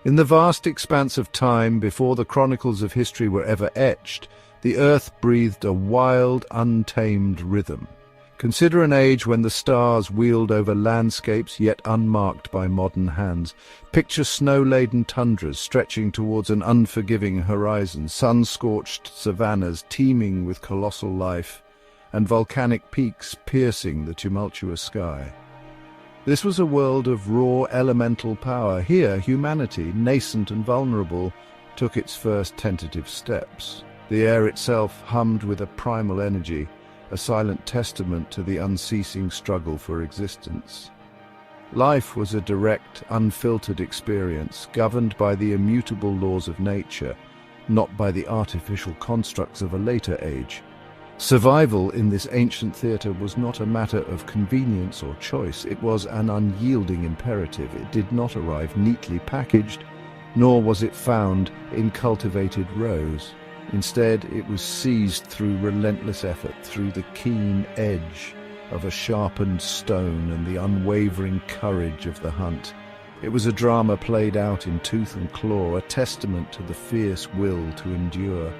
In the vast expanse of time before the chronicles of history were ever etched, the earth breathed a wild, untamed rhythm. Consider an age when the stars wheeled over landscapes yet unmarked by modern hands. Picture snow-laden tundras stretching towards an unforgiving horizon, sun-scorched savannas teeming with colossal life, and volcanic peaks piercing the tumultuous sky. This was a world of raw elemental power. Here, humanity, nascent and vulnerable, took its first tentative steps. The air itself hummed with a primal energy, a silent testament to the unceasing struggle for existence. Life was a direct, unfiltered experience, governed by the immutable laws of nature, not by the artificial constructs of a later age. Survival in this ancient theatre was not a matter of convenience or choice. It was an unyielding imperative. It did not arrive neatly packaged, nor was it found in cultivated rows. Instead, it was seized through relentless effort, through the keen edge of a sharpened stone and the unwavering courage of the hunt. It was a drama played out in tooth and claw, a testament to the fierce will to endure.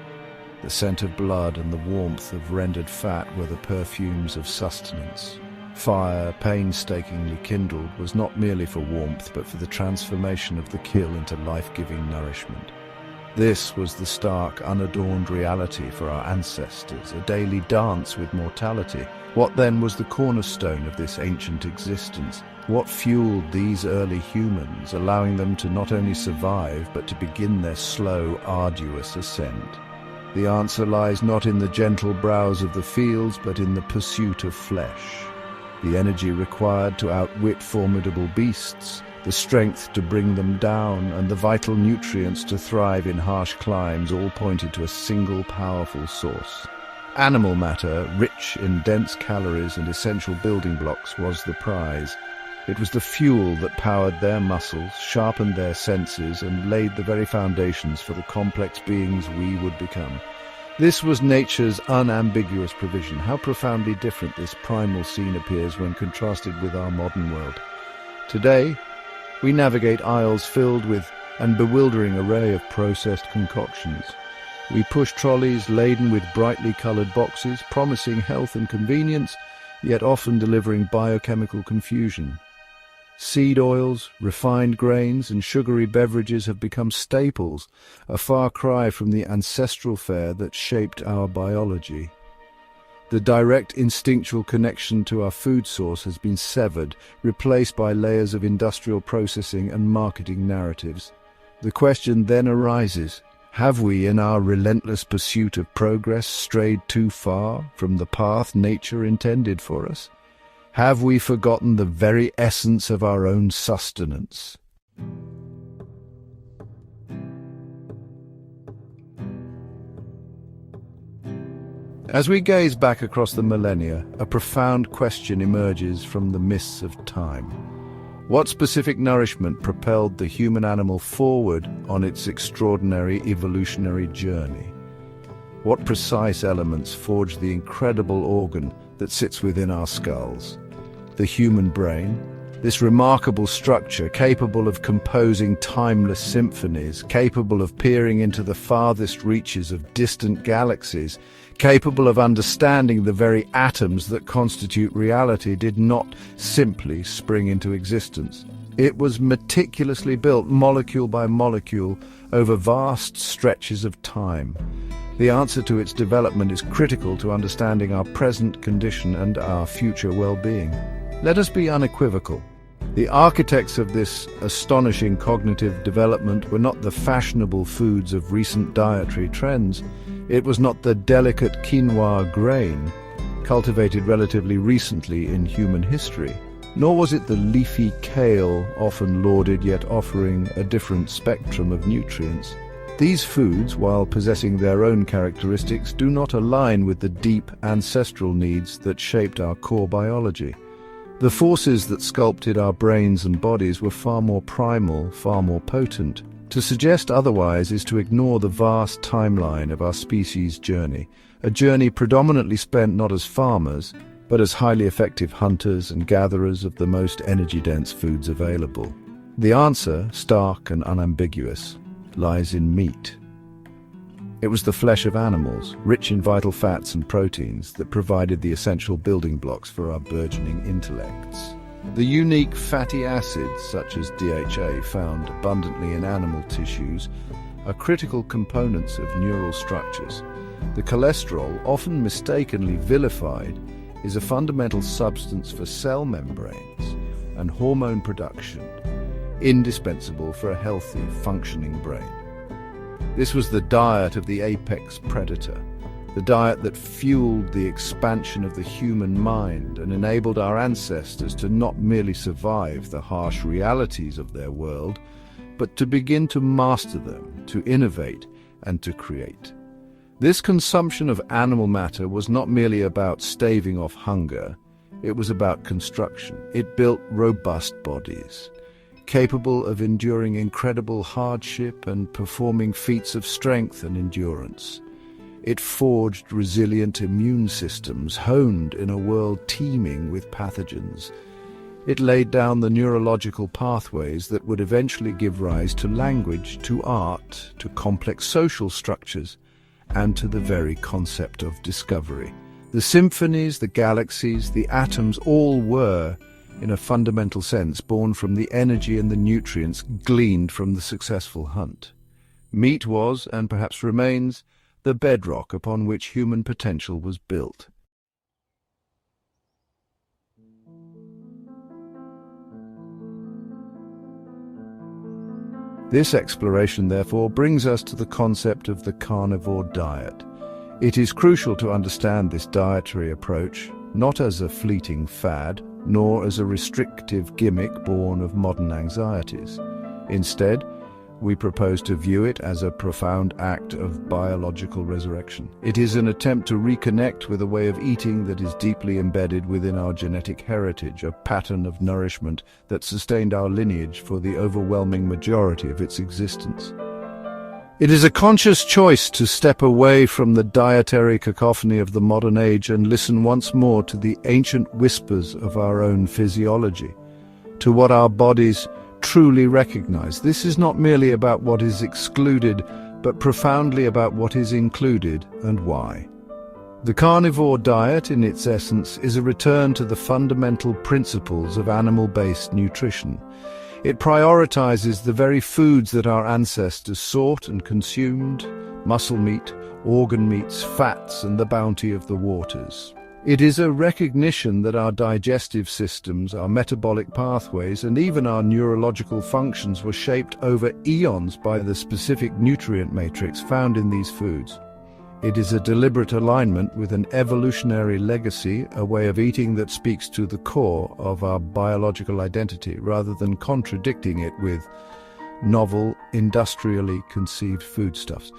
The scent of blood and the warmth of rendered fat were the perfumes of sustenance. Fire, painstakingly kindled, was not merely for warmth, but for the transformation of the kill into life-giving nourishment. This was the stark, unadorned reality for our ancestors, a daily dance with mortality. What then was the cornerstone of this ancient existence? What fueled these early humans, allowing them to not only survive, but to begin their slow, arduous ascent? The answer lies not in the gentle browse of the fields, but in the pursuit of flesh. The energy required to outwit formidable beasts, the strength to bring them down, and the vital nutrients to thrive in harsh climes all pointed to a single powerful source. Animal matter, rich in dense calories and essential building blocks, was the prize. It was the fuel that powered their muscles, sharpened their senses, and laid the very foundations for the complex beings we would become. This was nature's unambiguous provision. How profoundly different this primal scene appears when contrasted with our modern world. Today, we navigate aisles filled with an bewildering array of processed concoctions. We push trolleys laden with brightly coloured boxes, promising health and convenience, yet often delivering biochemical confusion. Seed oils, refined grains, and sugary beverages have become staples, a far cry from the ancestral fare that shaped our biology. The direct instinctual connection to our food source has been severed, replaced by layers of industrial processing and marketing narratives. The question then arises, have we, in our relentless pursuit of progress, strayed too far from the path nature intended for us? Have we forgotten the very essence of our own sustenance? As we gaze back across the millennia, a profound question emerges from the mists of time. What specific nourishment propelled the human animal forward on its extraordinary evolutionary journey? What precise elements forged the incredible organ that sits within our skulls? The human brain, this remarkable structure capable of composing timeless symphonies, capable of peering into the farthest reaches of distant galaxies, capable of understanding the very atoms that constitute reality, did not simply spring into existence. It was meticulously built, molecule by molecule, over vast stretches of time. The answer to its development is critical to understanding our present condition and our future well-being. Let us be unequivocal. The architects of this astonishing cognitive development were not the fashionable foods of recent dietary trends. It was not the delicate quinoa grain, cultivated relatively recently in human history. Nor was it the leafy kale, often lauded yet offering a different spectrum of nutrients. These foods, while possessing their own characteristics, do not align with the deep ancestral needs that shaped our core biology. The forces that sculpted our brains and bodies were far more primal, far more potent. To suggest otherwise is to ignore the vast timeline of our species' journey, a journey predominantly spent not as farmers, but as highly effective hunters and gatherers of the most energy-dense foods available. The answer, stark and unambiguous, lies in meat. It was the flesh of animals, rich in vital fats and proteins, that provided the essential building blocks for our burgeoning intellects. The unique fatty acids, such as DHA, found abundantly in animal tissues, are critical components of neural structures. The cholesterol, often mistakenly vilified, is a fundamental substance for cell membranes and hormone production, indispensable for a healthy, functioning brain. This was the diet of the apex predator, the diet that fueled the expansion of the human mind and enabled our ancestors to not merely survive the harsh realities of their world, but to begin to master them, to innovate and to create. This consumption of animal matter was not merely about staving off hunger, it was about construction. It built robust bodies, capable of enduring incredible hardship and performing feats of strength and endurance. It forged resilient immune systems, honed in a world teeming with pathogens. It laid down the neurological pathways that would eventually give rise to language, to art, to complex social structures, and to the very concept of discovery. The symphonies, the galaxies, the atoms all were, in a fundamental sense, born from the energy and the nutrients gleaned from the successful hunt. Meat was, and perhaps remains, the bedrock upon which human potential was built. This exploration, therefore, brings us to the concept of the carnivore diet. It is crucial to understand this dietary approach, not as a fleeting fad, nor as a restrictive gimmick born of modern anxieties. Instead, we propose to view it as a profound act of biological resurrection. It is an attempt to reconnect with a way of eating that is deeply embedded within our genetic heritage, a pattern of nourishment that sustained our lineage for the overwhelming majority of its existence. It is a conscious choice to step away from the dietary cacophony of the modern age and listen once more to the ancient whispers of our own physiology, to what our bodies truly recognize. This is not merely about what is excluded, but profoundly about what is included and why. The carnivore diet, in its essence, is a return to the fundamental principles of animal-based nutrition. It prioritizes the very foods that our ancestors sought and consumed: muscle meat, organ meats, fats, and the bounty of the waters. It is a recognition that our digestive systems, our metabolic pathways, and even our neurological functions were shaped over eons by the specific nutrient matrix found in these foods. It is a deliberate alignment with an evolutionary legacy, a way of eating that speaks to the core of our biological identity, rather than contradicting it with novel, industrially conceived foodstuffs.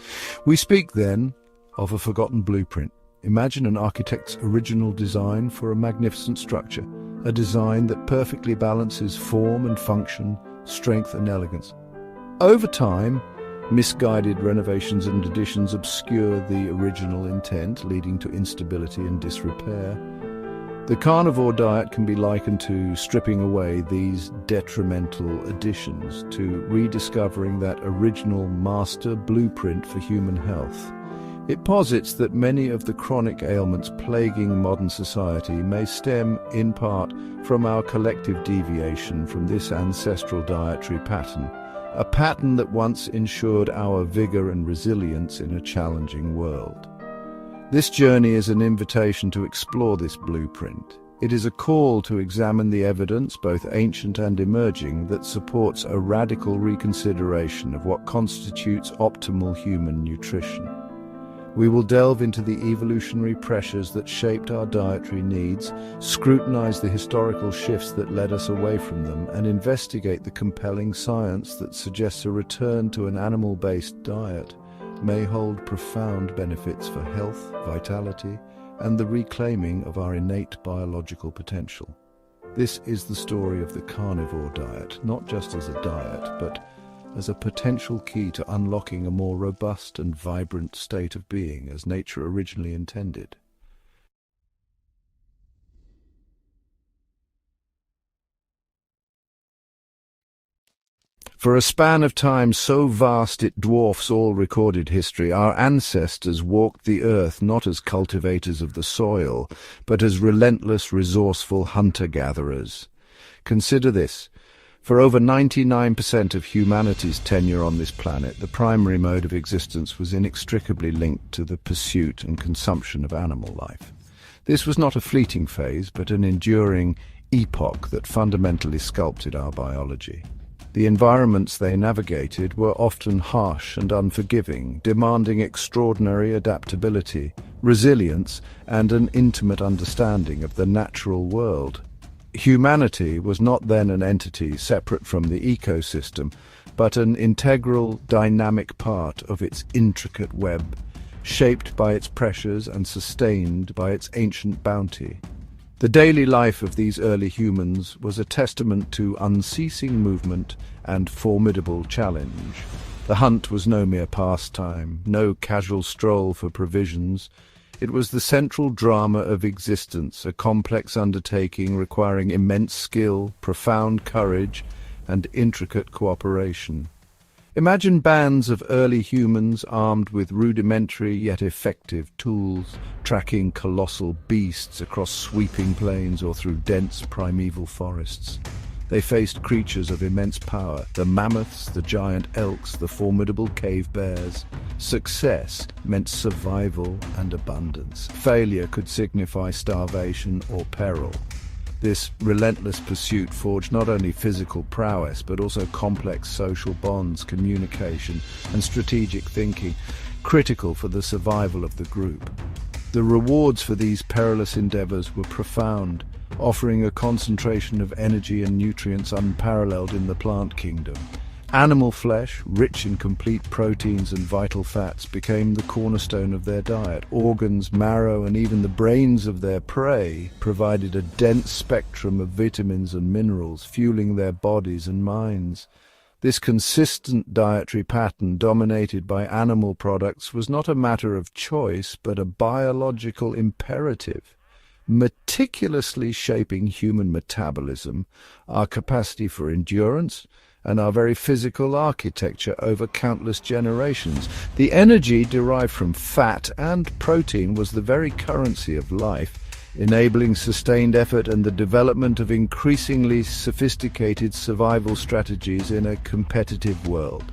We speak, then, of a forgotten blueprint. Imagine an architect's original design for a magnificent structure, a design that perfectly balances form and function, strength and elegance. Over time, misguided renovations and additions obscure the original intent, leading to instability and disrepair. The carnivore diet can be likened to stripping away these detrimental additions, to rediscovering that original master blueprint for human health. It posits that many of the chronic ailments plaguing modern society may stem, in part, from our collective deviation from this ancestral dietary pattern, a pattern that once ensured our vigor and resilience in a challenging world. This journey is an invitation to explore this blueprint. It is a call to examine the evidence, both ancient and emerging, that supports a radical reconsideration of what constitutes optimal human nutrition. We will delve into the evolutionary pressures that shaped our dietary needs, scrutinize the historical shifts that led us away from them, and investigate the compelling science that suggests a return to an animal-based diet may hold profound benefits for health, vitality, and the reclaiming of our innate biological potential. This is the story of the carnivore diet, not just as a diet, but as a potential key to unlocking a more robust and vibrant state of being as nature originally intended. For a span of time so vast it dwarfs all recorded history, our ancestors walked the earth not as cultivators of the soil, but as relentless, resourceful hunter-gatherers. Consider this. For over 99% of humanity's tenure on this planet, the primary mode of existence was inextricably linked to the pursuit and consumption of animal life. This was not a fleeting phase, but an enduring epoch that fundamentally sculpted our biology. The environments they navigated were often harsh and unforgiving, demanding extraordinary adaptability, resilience, and an intimate understanding of the natural world. Humanity was not then an entity separate from the ecosystem, but an integral, dynamic part of its intricate web, shaped by its pressures and sustained by its ancient bounty. The daily life of these early humans was a testament to unceasing movement and formidable challenge. The hunt was no mere pastime, no casual stroll for provisions. It was the central drama of existence, a complex undertaking requiring immense skill, profound courage, and intricate cooperation. Imagine bands of early humans armed with rudimentary yet effective tools, tracking colossal beasts across sweeping plains or through dense primeval forests. They faced creatures of immense power, the mammoths, the giant elks, the formidable cave bears. Success meant survival and abundance. Failure could signify starvation or peril. This relentless pursuit forged not only physical prowess, but also complex social bonds, communication, and strategic thinking, critical for the survival of the group. The rewards for these perilous endeavors were profound, offering a concentration of energy and nutrients unparalleled in the plant kingdom. Animal flesh, rich in complete proteins and vital fats, became the cornerstone of their diet. Organs, marrow, and even the brains of their prey provided a dense spectrum of vitamins and minerals, fueling their bodies and minds. This consistent dietary pattern, dominated by animal products, was not a matter of choice, but a biological imperative, meticulously shaping human metabolism, our capacity for endurance, and our very physical architecture over countless generations. The energy derived from fat and protein was the very currency of life, enabling sustained effort and the development of increasingly sophisticated survival strategies in a competitive world.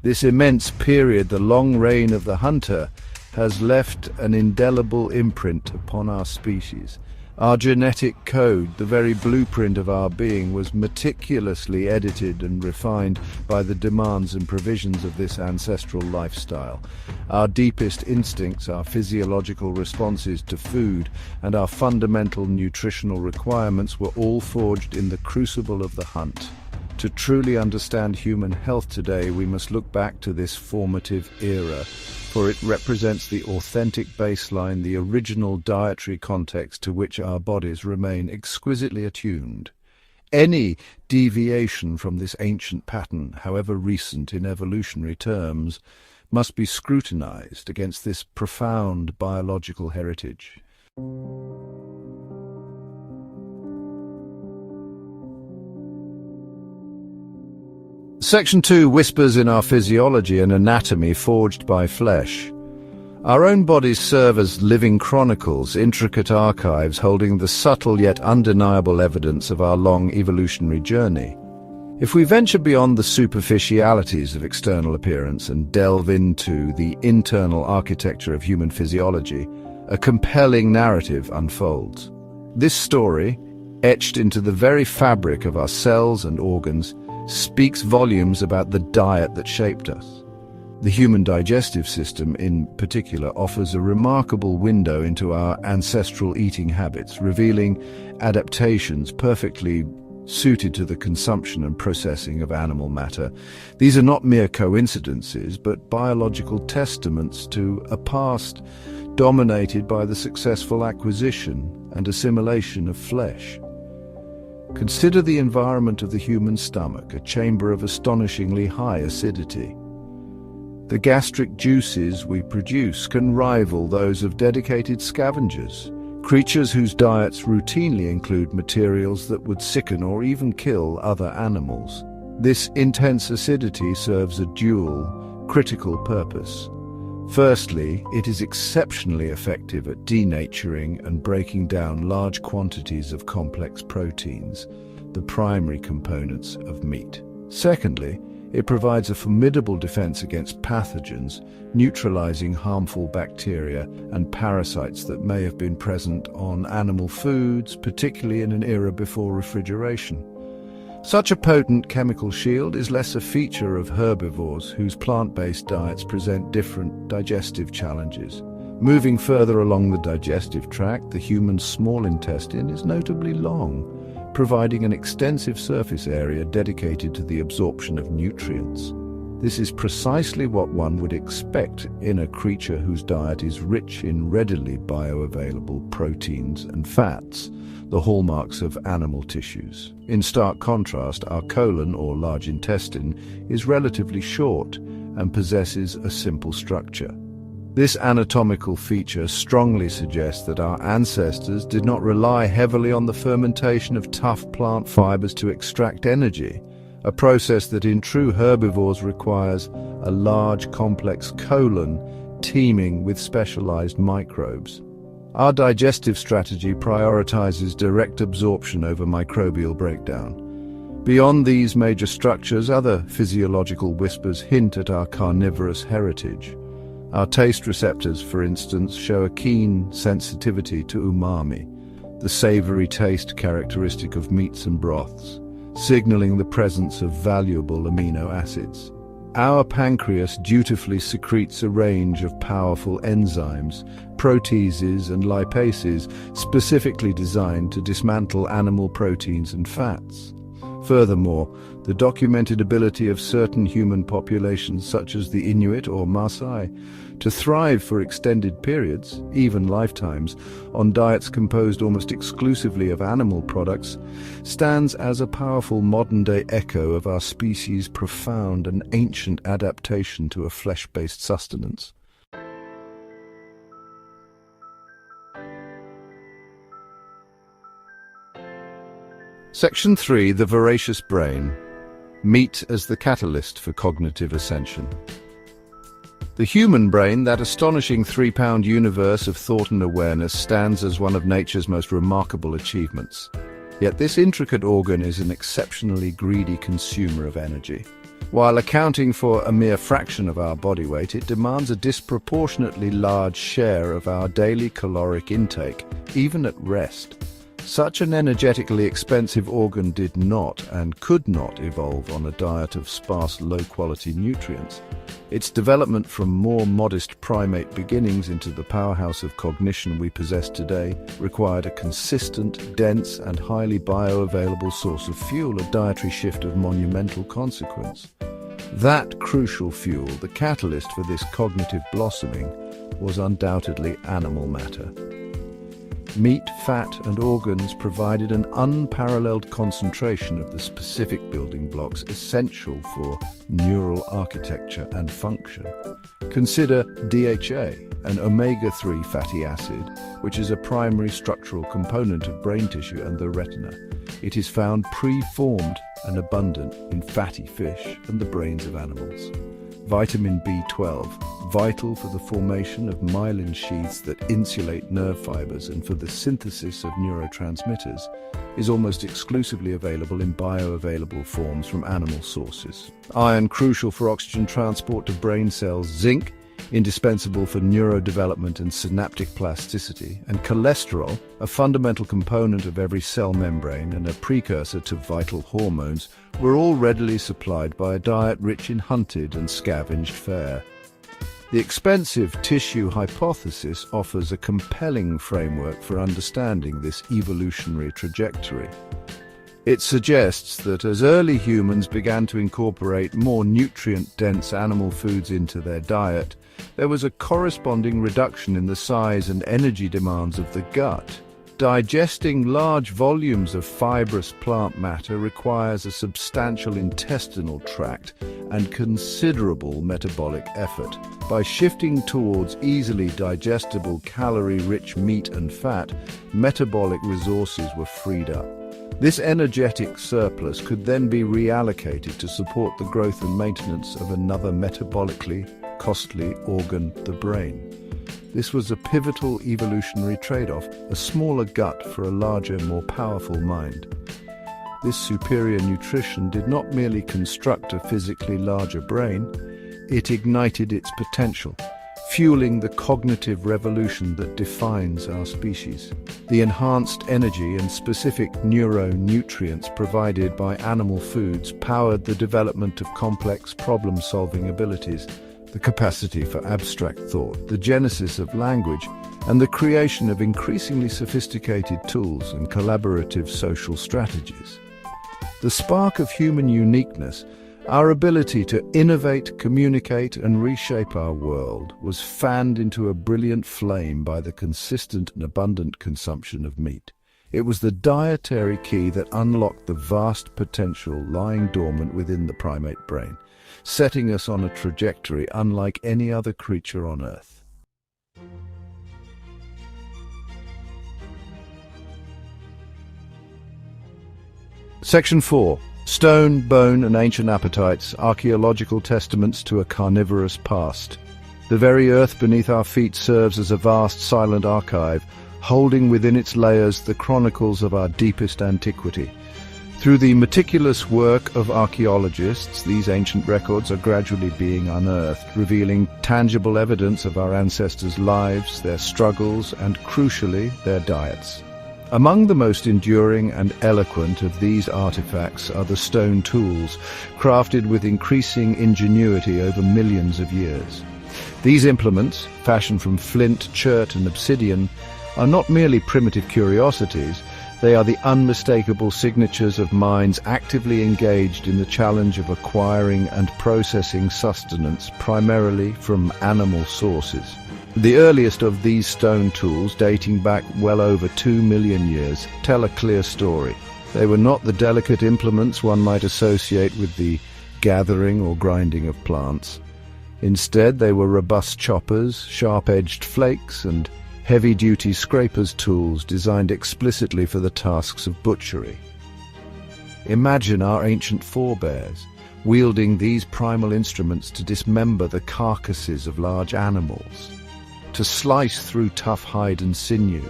This immense period, the long reign of the hunter, has left an indelible imprint upon our species. Our genetic code, the very blueprint of our being, was meticulously edited and refined by the demands and provisions of this ancestral lifestyle. Our deepest instincts, our physiological responses to food, and our fundamental nutritional requirements were all forged in the crucible of the hunt. To truly understand human health today, we must look back to this formative era, for it represents the authentic baseline, the original dietary context to which our bodies remain exquisitely attuned. Any deviation from this ancient pattern, however recent in evolutionary terms, must be scrutinized against this profound biological heritage. Section 2 whispers in our physiology and anatomy forged by flesh. Our own bodies serve as living chronicles, intricate archives holding the subtle yet undeniable evidence of our long evolutionary journey. If we venture beyond the superficialities of external appearance and delve into the internal architecture of human physiology, a compelling narrative unfolds. This story, etched into the very fabric of our cells and organs, speaks volumes about the diet that shaped us. The human digestive system, in particular, offers a remarkable window into our ancestral eating habits, revealing adaptations perfectly suited to the consumption and processing of animal matter. These are not mere coincidences, but biological testaments to a past dominated by the successful acquisition and assimilation of flesh. Consider the environment of the human stomach, a chamber of astonishingly high acidity. The gastric juices we produce can rival those of dedicated scavengers, creatures whose diets routinely include materials that would sicken or even kill other animals. This intense acidity serves a dual, critical purpose. Firstly, it is exceptionally effective at denaturing and breaking down large quantities of complex proteins, the primary components of meat. Secondly, it provides a formidable defense against pathogens, neutralizing harmful bacteria and parasites that may have been present on animal foods, particularly in an era before refrigeration. Such a potent chemical shield is less a feature of herbivores whose plant-based diets present different digestive challenges. Moving further along the digestive tract, the human small intestine is notably long, providing an extensive surface area dedicated to the absorption of nutrients. This is precisely what one would expect in a creature whose diet is rich in readily bioavailable proteins and fats, the hallmarks of animal tissues. In stark contrast, our colon, or large intestine, is relatively short and possesses a simple structure. This anatomical feature strongly suggests that our ancestors did not rely heavily on the fermentation of tough plant fibers to extract energy, a process that in true herbivores requires a large, complex colon teeming with specialized microbes. Our digestive strategy prioritizes direct absorption over microbial breakdown. Beyond these major structures, other physiological whispers hint at our carnivorous heritage. Our taste receptors, for instance, show a keen sensitivity to umami, the savory taste characteristic of meats and broths, signaling the presence of valuable amino acids. Our pancreas dutifully secretes a range of powerful enzymes, proteases and lipases, specifically designed to dismantle animal proteins and fats. Furthermore, the documented ability of certain human populations, such as the Inuit or Maasai, to thrive for extended periods, even lifetimes, on diets composed almost exclusively of animal products, stands as a powerful modern-day echo of our species' profound and ancient adaptation to a flesh-based sustenance. Section 3. The voracious brain. Meat as the catalyst for cognitive ascension. The human brain, that astonishing 3-pound universe of thought and awareness, stands as one of nature's most remarkable achievements. Yet this intricate organ is an exceptionally greedy consumer of energy. While accounting for a mere fraction of our body weight, it demands a disproportionately large share of our daily caloric intake, even at rest. Such an energetically expensive organ did not and could not evolve on a diet of sparse, low-quality nutrients. Its development from more modest primate beginnings into the powerhouse of cognition we possess today required a consistent, dense, and highly bioavailable source of fuel, a dietary shift of monumental consequence. That crucial fuel, the catalyst for this cognitive blossoming, was undoubtedly animal matter. Meat, fat, and organs provided an unparalleled concentration of the specific building blocks essential for neural architecture and function. Consider DHA, an omega-3 fatty acid, which is a primary structural component of brain tissue and the retina. It is found pre-formed and abundant in fatty fish and the brains of animals. Vitamin B12, vital for the formation of myelin sheaths that insulate nerve fibers and for the synthesis of neurotransmitters, is almost exclusively available in bioavailable forms from animal sources. Iron, crucial for oxygen transport to brain cells. Zinc, indispensable for neurodevelopment and synaptic plasticity. And cholesterol, a fundamental component of every cell membrane and a precursor to vital hormones, were all readily supplied by a diet rich in hunted and scavenged fare. The expensive tissue hypothesis offers a compelling framework for understanding this evolutionary trajectory. It suggests that as early humans began to incorporate more nutrient-dense animal foods into their diet, there was a corresponding reduction in the size and energy demands of the gut. Digesting large volumes of fibrous plant matter requires a substantial intestinal tract and considerable metabolic effort. By shifting towards easily digestible, calorie-rich meat and fat, metabolic resources were freed up. This energetic surplus could then be reallocated to support the growth and maintenance of another metabolically costly organ, the brain. This was a pivotal evolutionary trade-off, a smaller gut for a larger, more powerful mind. This superior nutrition did not merely construct a physically larger brain, it ignited its potential, fueling the cognitive revolution that defines our species. The enhanced energy and specific neuronutrients provided by animal foods powered the development of complex problem-solving abilities, the capacity for abstract thought, the genesis of language, and the creation of increasingly sophisticated tools and collaborative social strategies. The spark of human uniqueness, our ability to innovate, communicate, and reshape our world, was fanned into a brilliant flame by the consistent and abundant consumption of meat. It was the dietary key that unlocked the vast potential lying dormant within the primate brain, setting us on a trajectory unlike any other creature on Earth. Section 4. Stone, bone, and ancient appetites, archaeological testaments to a carnivorous past. The very earth beneath our feet serves as a vast silent archive, holding within its layers the chronicles of our deepest antiquity. Through the meticulous work of archaeologists, these ancient records are gradually being unearthed, revealing tangible evidence of our ancestors' lives, their struggles, and, crucially, their diets. Among the most enduring and eloquent of these artifacts are the stone tools, crafted with increasing ingenuity over millions of years. These implements, fashioned from flint, chert, and obsidian, are not merely primitive curiosities, they are the unmistakable signatures of minds actively engaged in the challenge of acquiring and processing sustenance primarily from animal sources. The earliest of these stone tools, dating back well over 2 million years, tell a clear story. They were not the delicate implements one might associate with the gathering or grinding of plants. Instead, they were robust choppers, sharp-edged flakes, and heavy-duty scrapers' tools designed explicitly for the tasks of butchery. Imagine our ancient forebears, wielding these primal instruments to dismember the carcasses of large animals, to slice through tough hide and sinew,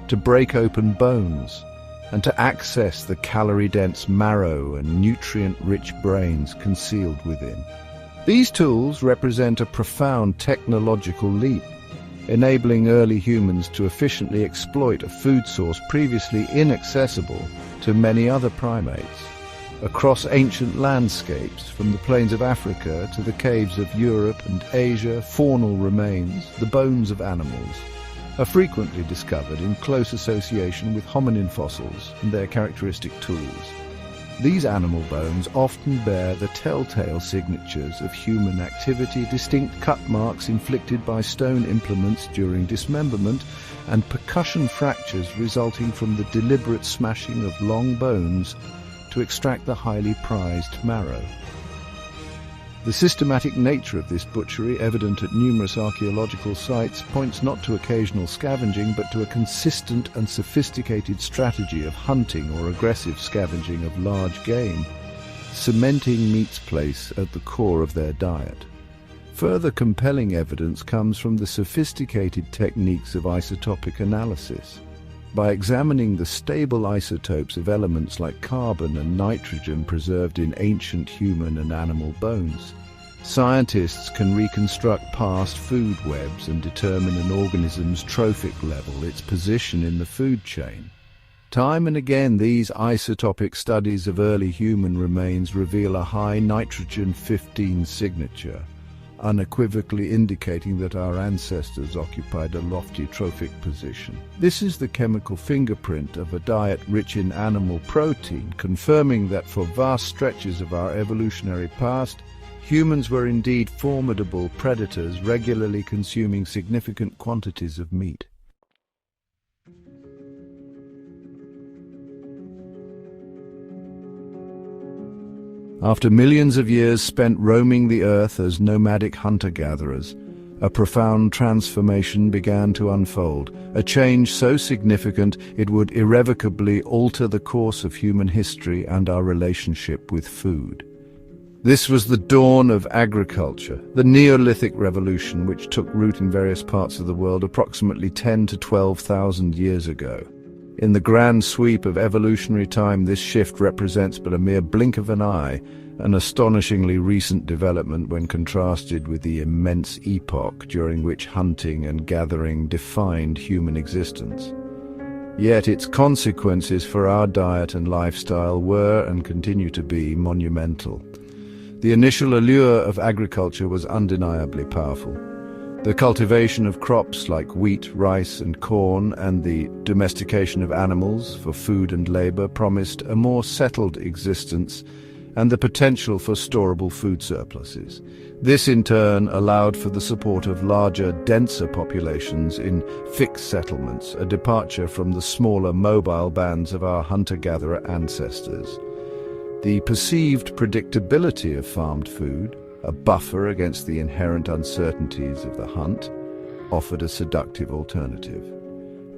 to break open bones, and to access the calorie-dense marrow and nutrient-rich brains concealed within. These tools represent a profound technological leap, enabling early humans to efficiently exploit a food source previously inaccessible to many other primates. Across ancient landscapes, from the plains of Africa to the caves of Europe and Asia, faunal remains, the bones of animals, are frequently discovered in close association with hominin fossils and their characteristic tools. These animal bones often bear the telltale signatures of human activity, distinct cut marks inflicted by stone implements during dismemberment, and percussion fractures resulting from the deliberate smashing of long bones to extract the highly prized marrow. The systematic nature of this butchery, evident at numerous archaeological sites, points not to occasional scavenging but to a consistent and sophisticated strategy of hunting or aggressive scavenging of large game, cementing meat's place at the core of their diet. Further compelling evidence comes from the sophisticated techniques of isotopic analysis. By examining the stable isotopes of elements like carbon and nitrogen preserved in ancient human and animal bones, scientists can reconstruct past food webs and determine an organism's trophic level, its position in the food chain. Time and again, these isotopic studies of early human remains reveal a high nitrogen-15 signature, unequivocally indicating that our ancestors occupied a lofty trophic position. This is the chemical fingerprint of a diet rich in animal protein, confirming that for vast stretches of our evolutionary past, humans were indeed formidable predators, regularly consuming significant quantities of meat. After millions of years spent roaming the earth as nomadic hunter-gatherers, a profound transformation began to unfold, a change so significant it would irrevocably alter the course of human history and our relationship with food. This was the dawn of agriculture, the Neolithic revolution, which took root in various parts of the world approximately 10 to 12,000 years ago. In the grand sweep of evolutionary time, this shift represents but a mere blink of an eye, an astonishingly recent development when contrasted with the immense epoch during which hunting and gathering defined human existence. Yet its consequences for our diet and lifestyle were and continue to be monumental. The initial allure of agriculture was undeniably powerful. The cultivation of crops like wheat, rice, and corn, and the domestication of animals for food and labor promised a more settled existence and the potential for storable food surpluses. This in turn allowed for the support of larger, denser populations in fixed settlements, a departure from the smaller, mobile bands of our hunter-gatherer ancestors. The perceived predictability of farmed food, a buffer against the inherent uncertainties of the hunt, offered a seductive alternative.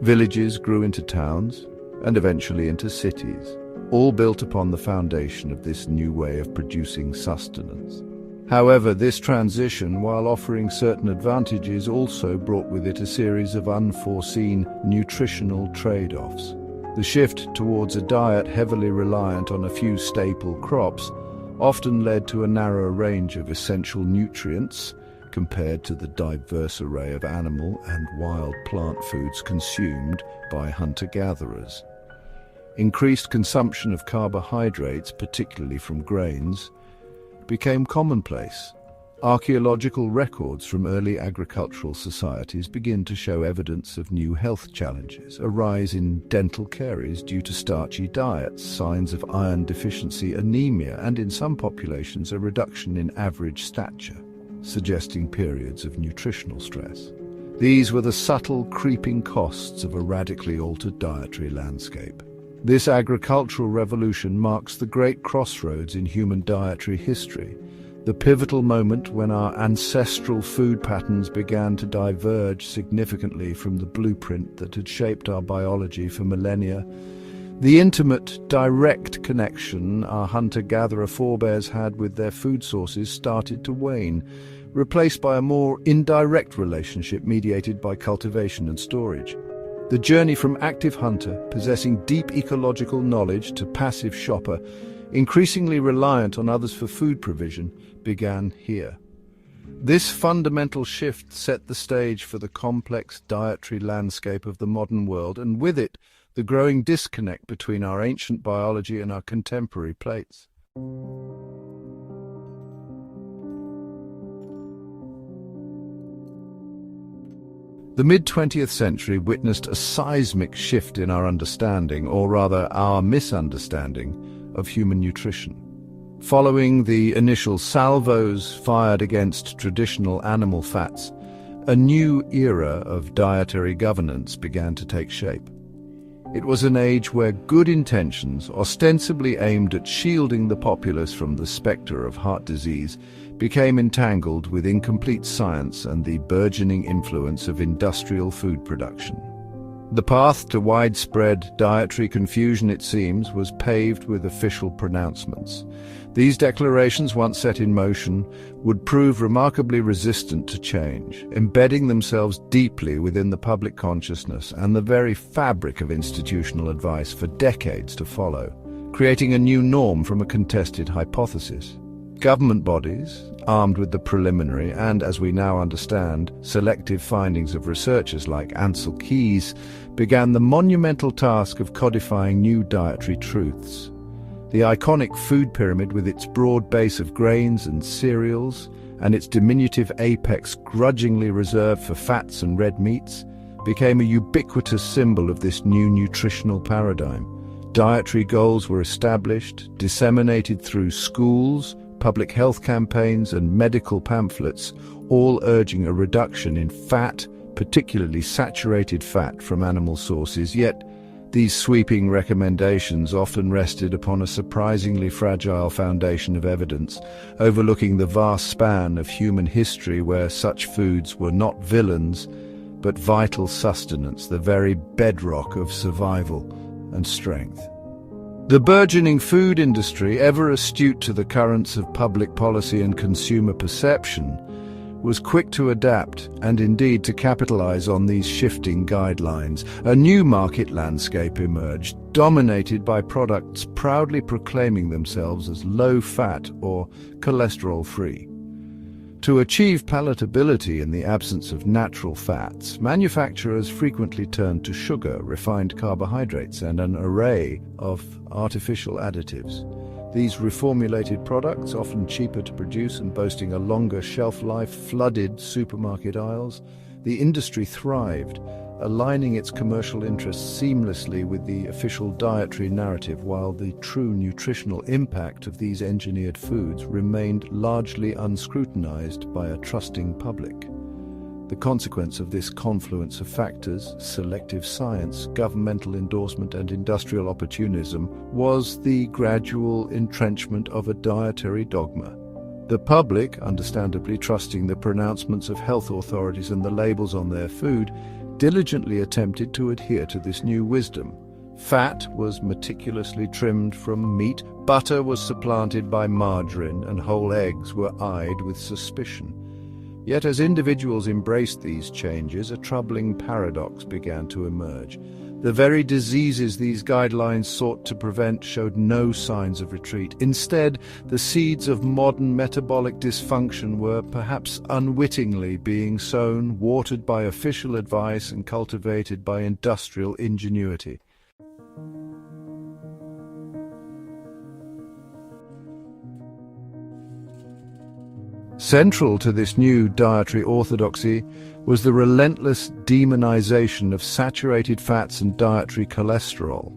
Villages grew into towns, and eventually into cities, all built upon the foundation of this new way of producing sustenance. However, this transition, while offering certain advantages, also brought with it a series of unforeseen nutritional trade-offs. The shift towards a diet heavily reliant on a few staple crops often led to a narrow range of essential nutrients compared to the diverse array of animal and wild plant foods consumed by hunter-gatherers. Increased consumption of carbohydrates, particularly from grains, became commonplace. Archaeological records from early agricultural societies begin to show evidence of new health challenges, a rise in dental caries due to starchy diets, signs of iron deficiency, anemia, and in some populations a reduction in average stature, suggesting periods of nutritional stress. These were the subtle, creeping costs of a radically altered dietary landscape. This agricultural revolution marks the great crossroads in human dietary history, the pivotal moment when our ancestral food patterns began to diverge significantly from the blueprint that had shaped our biology for millennia. The intimate, direct connection our hunter-gatherer forebears had with their food sources started to wane, replaced by a more indirect relationship mediated by cultivation and storage. The journey from active hunter, possessing deep ecological knowledge, to passive shopper, increasingly reliant on others for food provision, began here. This fundamental shift set the stage for the complex dietary landscape of the modern world, and with it, the growing disconnect between our ancient biology and our contemporary plates. The mid-20th century witnessed a seismic shift in our understanding, or rather our misunderstanding, of human nutrition. Following the initial salvos fired against traditional animal fats, a new era of dietary governance began to take shape. It was an age where good intentions, ostensibly aimed at shielding the populace from the spectre of heart disease, became entangled with incomplete science and the burgeoning influence of industrial food production. The path to widespread dietary confusion, it seems, was paved with official pronouncements. These declarations, once set in motion, would prove remarkably resistant to change, embedding themselves deeply within the public consciousness and the very fabric of institutional advice for decades to follow, creating a new norm from a contested hypothesis. Government bodies, armed with the preliminary and, as we now understand, selective findings of researchers like Ansel Keys, began the monumental task of codifying new dietary truths. The iconic food pyramid, with its broad base of grains and cereals, and its diminutive apex grudgingly reserved for fats and red meats, became a ubiquitous symbol of this new nutritional paradigm. Dietary goals were established, disseminated through schools, public health campaigns, and medical pamphlets, all urging a reduction in fat, particularly saturated fat from animal sources. Yet, These sweeping recommendations often rested upon a surprisingly fragile foundation of evidence, overlooking the vast span of human history where such foods were not villains, but vital sustenance, the very bedrock of survival and strength. The burgeoning food industry, ever astute to the currents of public policy and consumer perception, was quick to adapt and indeed to capitalize on these shifting guidelines. A new market landscape emerged, dominated by products proudly proclaiming themselves as low-fat or cholesterol-free. To achieve palatability in the absence of natural fats, manufacturers frequently turned to sugar, refined carbohydrates, and an array of artificial additives. These reformulated products, often cheaper to produce and boasting a longer shelf life, flooded supermarket aisles. The industry thrived, aligning its commercial interests seamlessly with the official dietary narrative, while the true nutritional impact of these engineered foods remained largely unscrutinized by a trusting public. The consequence of this confluence of factors, selective science, governmental endorsement, and industrial opportunism, was the gradual entrenchment of a dietary dogma. The public, understandably trusting the pronouncements of health authorities and the labels on their food, diligently attempted to adhere to this new wisdom. Fat was meticulously trimmed from meat, butter was supplanted by margarine, and whole eggs were eyed with suspicion. Yet as individuals embraced these changes, a troubling paradox began to emerge. The very diseases these guidelines sought to prevent showed no signs of retreat. Instead, the seeds of modern metabolic dysfunction were perhaps unwittingly being sown, watered by official advice and cultivated by industrial ingenuity. Central to this new dietary orthodoxy was the relentless demonization of saturated fats and dietary cholesterol.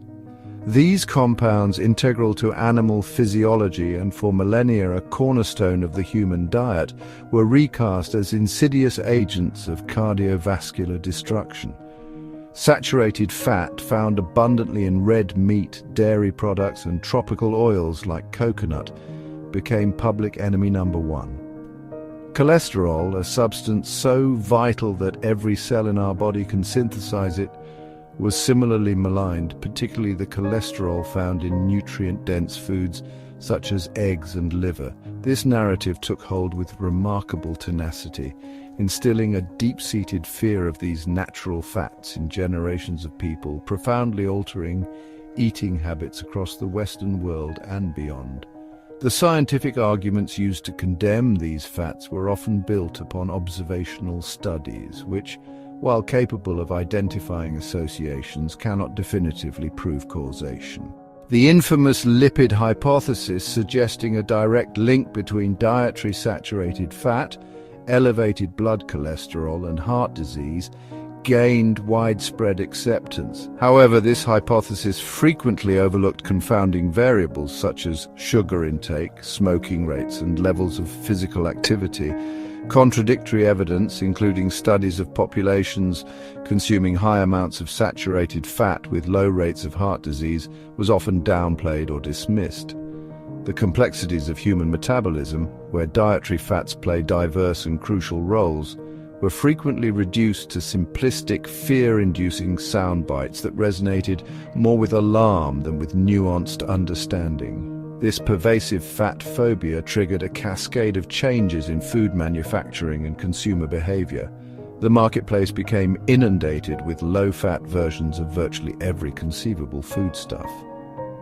These compounds, integral to animal physiology and for millennia a cornerstone of the human diet, were recast as insidious agents of cardiovascular destruction. Saturated fat, found abundantly in red meat, dairy products, and tropical oils like coconut, became public enemy number one. Cholesterol, a substance so vital that every cell in our body can synthesize it, was similarly maligned, particularly the cholesterol found in nutrient-dense foods such as eggs and liver. This narrative took hold with remarkable tenacity, instilling a deep-seated fear of these natural fats in generations of people, profoundly altering eating habits across the Western world and beyond. The scientific arguments used to condemn these fats were often built upon observational studies, which, while capable of identifying associations, cannot definitively prove causation. The infamous lipid hypothesis, suggesting a direct link between dietary saturated fat, elevated blood cholesterol, and heart disease, gained widespread acceptance. However, this hypothesis frequently overlooked confounding variables such as sugar intake, smoking rates, and levels of physical activity. Contradictory evidence, including studies of populations consuming high amounts of saturated fat with low rates of heart disease, was often downplayed or dismissed. The complexities of human metabolism, where dietary fats play diverse and crucial roles, were frequently reduced to simplistic, fear-inducing sound bites that resonated more with alarm than with nuanced understanding. This pervasive fat-phobia triggered a cascade of changes in food manufacturing and consumer behavior. The marketplace became inundated with low-fat versions of virtually every conceivable foodstuff.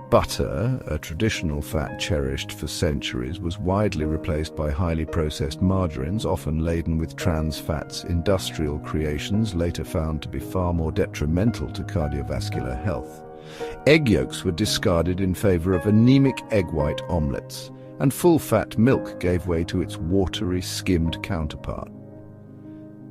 Butter, a traditional fat cherished for centuries, was widely replaced by highly processed margarines, often laden with trans fats, industrial creations later found to be far more detrimental to cardiovascular health. Egg yolks were discarded in favor of anemic egg white omelets, and full-fat milk gave way to its watery, skimmed counterpart.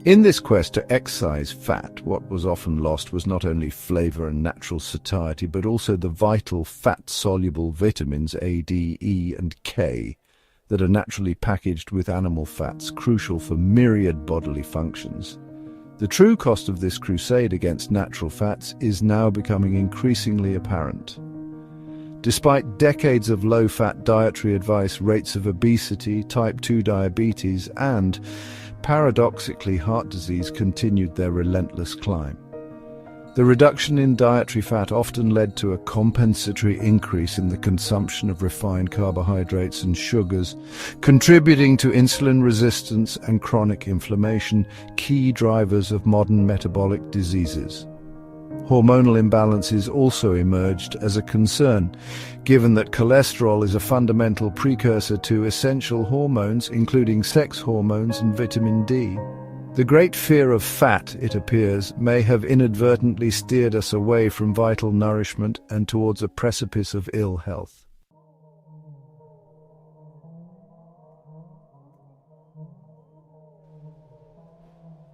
In this quest to excise fat, what was often lost was not only flavor and natural satiety, but also the vital fat-soluble vitamins A, D, E, and K that are naturally packaged with animal fats, crucial for myriad bodily functions. The true cost of this crusade against natural fats is now becoming increasingly apparent. Despite decades of low-fat dietary advice, rates of obesity, type 2 diabetes, and, paradoxically, heart disease continued their relentless climb. The reduction in dietary fat often led to a compensatory increase in the consumption of refined carbohydrates and sugars, contributing to insulin resistance and chronic inflammation, key drivers of modern metabolic diseases. Hormonal imbalances also emerged as a concern, given that cholesterol is a fundamental precursor to essential hormones, including sex hormones and vitamin D. The great fear of fat, it appears, may have inadvertently steered us away from vital nourishment and towards a precipice of ill health.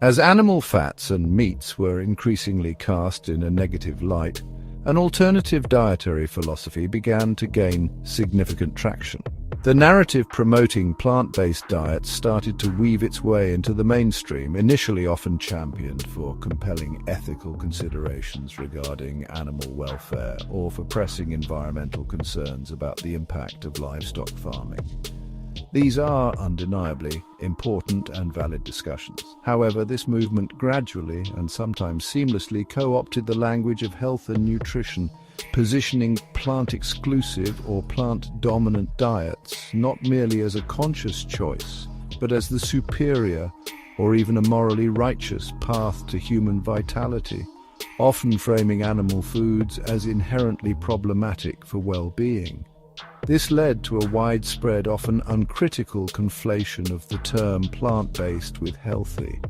As animal fats and meats were increasingly cast in a negative light, an alternative dietary philosophy began to gain significant traction. The narrative promoting plant-based diets started to weave its way into the mainstream, initially often championed for compelling ethical considerations regarding animal welfare or for pressing environmental concerns about the impact of livestock farming. These are undeniably important and valid discussions. However, this movement gradually and sometimes seamlessly co-opted the language of health and nutrition, positioning plant-exclusive or plant-dominant diets not merely as a conscious choice, but as the superior or even a morally righteous path to human vitality, often framing animal foods as inherently problematic for well-being. This led to a widespread, often uncritical conflation of the term plant-based with healthy.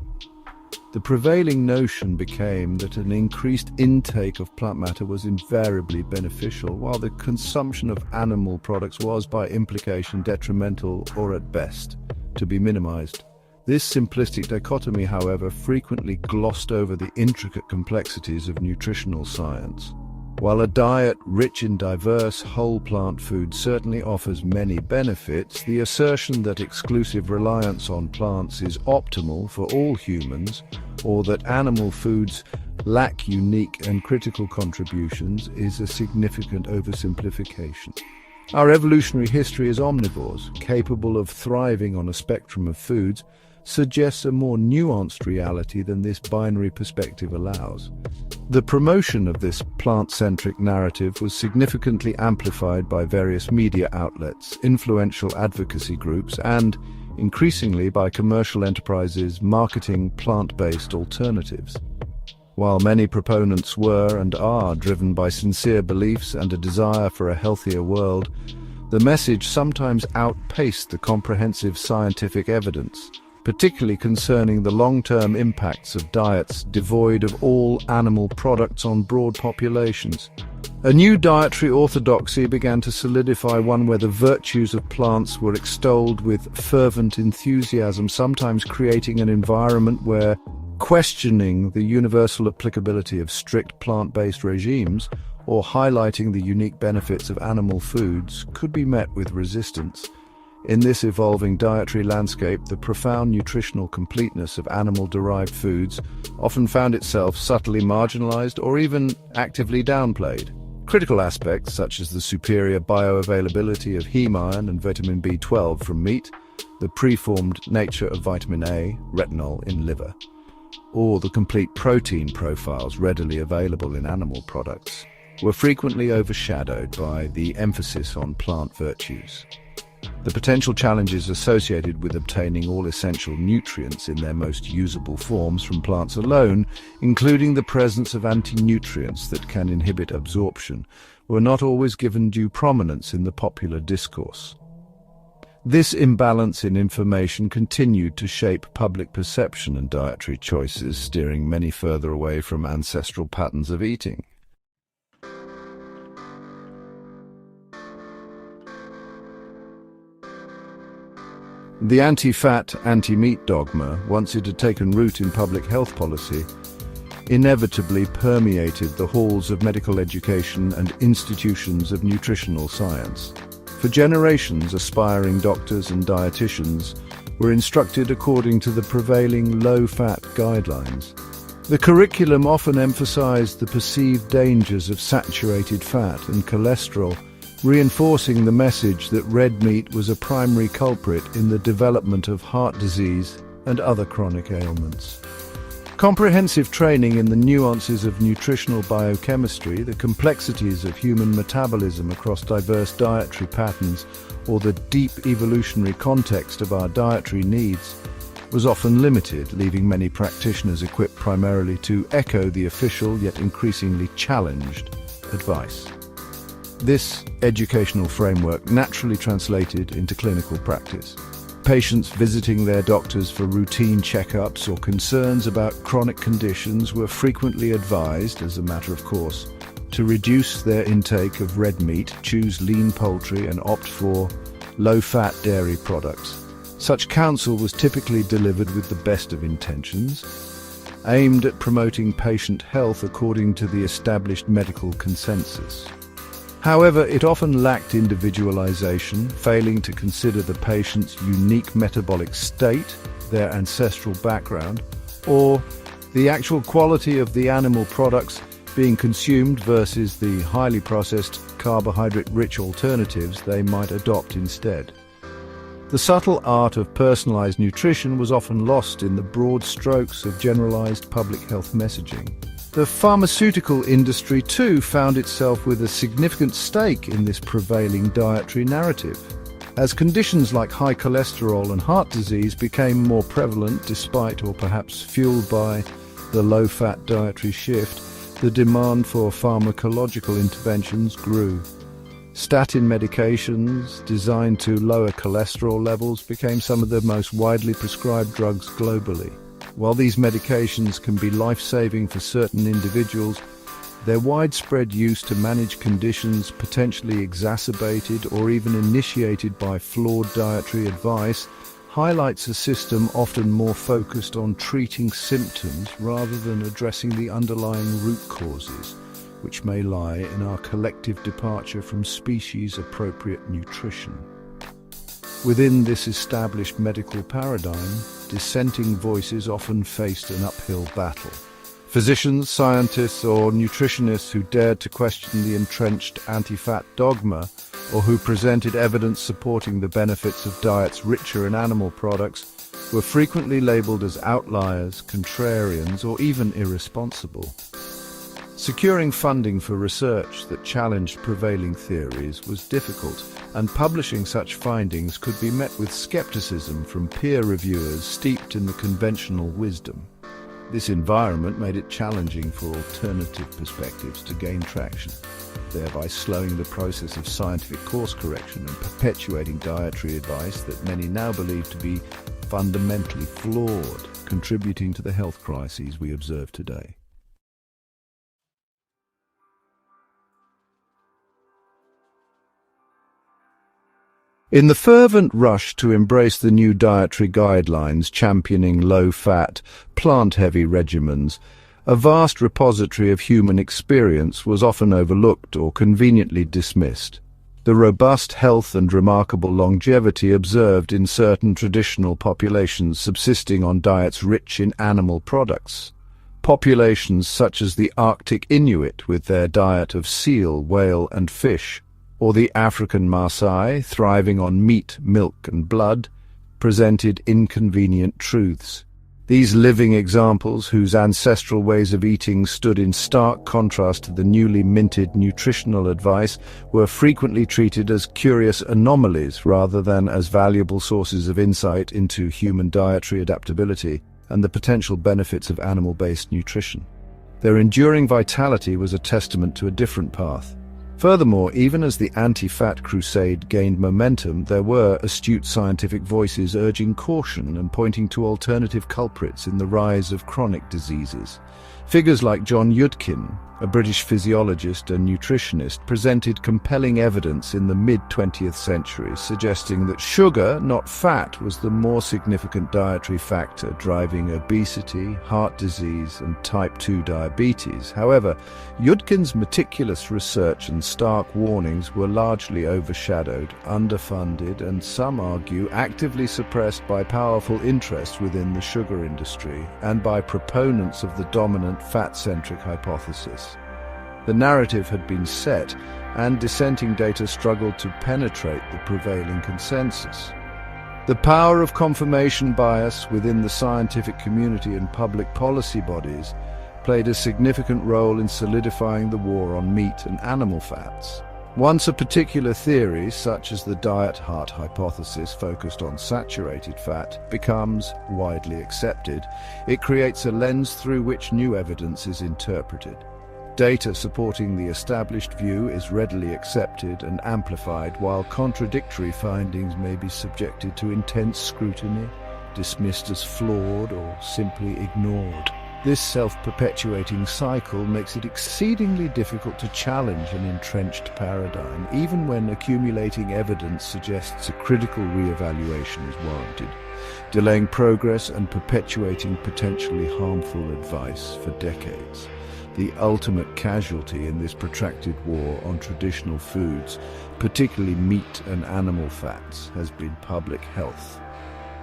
The prevailing notion became that an increased intake of plant matter was invariably beneficial, while the consumption of animal products was, by implication, detrimental or, at best, to be minimized. This simplistic dichotomy, however, frequently glossed over the intricate complexities of nutritional science. While a diet rich in diverse whole plant foods certainly offers many benefits, the assertion that exclusive reliance on plants is optimal for all humans, or that animal foods lack unique and critical contributions, is a significant oversimplification. Our evolutionary history as omnivores, capable of thriving on a spectrum of foods, suggests a more nuanced reality than this binary perspective allows. The promotion of this plant-centric narrative was significantly amplified by various media outlets, influential advocacy groups, and, increasingly, by commercial enterprises marketing plant-based alternatives. While many proponents were and are driven by sincere beliefs and a desire for a healthier world, the message sometimes outpaced the comprehensive scientific evidence, particularly concerning the long-term impacts of diets devoid of all animal products on broad populations. A new dietary orthodoxy began to solidify, one where the virtues of plants were extolled with fervent enthusiasm, sometimes creating an environment where questioning the universal applicability of strict plant-based regimes or highlighting the unique benefits of animal foods could be met with resistance. In this evolving dietary landscape, the profound nutritional completeness of animal-derived foods often found itself subtly marginalized or even actively downplayed. Critical aspects such as the superior bioavailability of heme iron and vitamin B12 from meat, the preformed nature of vitamin A, retinol in liver, or the complete protein profiles readily available in animal products, were frequently overshadowed by the emphasis on plant virtues. The potential challenges associated with obtaining all essential nutrients in their most usable forms from plants alone, including the presence of anti-nutrients that can inhibit absorption, were not always given due prominence in the popular discourse. This imbalance in information continued to shape public perception and dietary choices, steering many further away from ancestral patterns of eating. The anti-fat, anti-meat dogma, once it had taken root in public health policy, inevitably permeated the halls of medical education and institutions of nutritional science. For generations, aspiring doctors and dietitians were instructed according to the prevailing low-fat guidelines, The curriculum often emphasized the perceived dangers of saturated fat and cholesterol, reinforcing the message that red meat was a primary culprit in the development of heart disease and other chronic ailments. Comprehensive training in the nuances of nutritional biochemistry, the complexities of human metabolism across diverse dietary patterns, or the deep evolutionary context of our dietary needs, was often limited, leaving many practitioners equipped primarily to echo the official yet increasingly challenged advice. This educational framework naturally translated into clinical practice. Patients visiting their doctors for routine checkups or concerns about chronic conditions were frequently advised, as a matter of course, to reduce their intake of red meat, choose lean poultry, and opt for low-fat dairy products. Such counsel was typically delivered with the best of intentions, aimed at promoting patient health according to the established medical consensus. However, it often lacked individualization, failing to consider the patient's unique metabolic state, their ancestral background, or the actual quality of the animal products being consumed versus the highly processed, carbohydrate-rich alternatives they might adopt instead. The subtle art of personalized nutrition was often lost in the broad strokes of generalized public health messaging. The pharmaceutical industry, too, found itself with a significant stake in this prevailing dietary narrative. As conditions like high cholesterol and heart disease became more prevalent despite or perhaps fueled by the low-fat dietary shift, the demand for pharmacological interventions grew. Statin medications designed to lower cholesterol levels became some of the most widely prescribed drugs globally. While these medications can be life-saving for certain individuals, their widespread use to manage conditions potentially exacerbated or even initiated by flawed dietary advice highlights a system often more focused on treating symptoms rather than addressing the underlying root causes, which may lie in our collective departure from species-appropriate nutrition. Within this established medical paradigm, dissenting voices often faced an uphill battle. Physicians, scientists, or nutritionists who dared to question the entrenched anti-fat dogma, or who presented evidence supporting the benefits of diets richer in animal products, were frequently labeled as outliers, contrarians, or even irresponsible. Securing funding for research that challenged prevailing theories was difficult, and publishing such findings could be met with skepticism from peer reviewers steeped in the conventional wisdom. This environment made it challenging for alternative perspectives to gain traction, thereby slowing the process of scientific course correction and perpetuating dietary advice that many now believe to be fundamentally flawed, contributing to the health crises we observe today. In the fervent rush to embrace the new dietary guidelines championing low-fat, plant-heavy regimens, a vast repository of human experience was often overlooked or conveniently dismissed. The robust health and remarkable longevity observed in certain traditional populations subsisting on diets rich in animal products. Populations such as the Arctic Inuit with their diet of seal, whale, and fish, or the African Maasai, thriving on meat, milk, and blood, presented inconvenient truths. These living examples, whose ancestral ways of eating stood in stark contrast to the newly minted nutritional advice, were frequently treated as curious anomalies rather than as valuable sources of insight into human dietary adaptability and the potential benefits of animal-based nutrition. Their enduring vitality was a testament to a different path. Furthermore, even as the anti-fat crusade gained momentum, there were astute scientific voices urging caution and pointing to alternative culprits in the rise of chronic diseases. Figures like John Yudkin, a British physiologist and nutritionist, presented compelling evidence in the mid-20th century suggesting that sugar, not fat, was the more significant dietary factor driving obesity, heart disease, and type 2 diabetes. However, Yudkin's meticulous research and stark warnings were largely overshadowed, underfunded, and some argue actively suppressed by powerful interests within the sugar industry and by proponents of the dominant fat-centric hypothesis. The narrative had been set, and dissenting data struggled to penetrate the prevailing consensus. The power of confirmation bias within the scientific community and public policy bodies played a significant role in solidifying the war on meat and animal fats. Once a particular theory, such as the diet heart hypothesis focused on saturated fat, becomes widely accepted, it creates a lens through which new evidence is interpreted. Data supporting the established view is readily accepted and amplified, while contradictory findings may be subjected to intense scrutiny, dismissed as flawed, or simply ignored. This self-perpetuating cycle makes it exceedingly difficult to challenge an entrenched paradigm, even when accumulating evidence suggests a critical re-evaluation is warranted, delaying progress and perpetuating potentially harmful advice for decades. The ultimate casualty in this protracted war on traditional foods, particularly meat and animal fats, has been public health.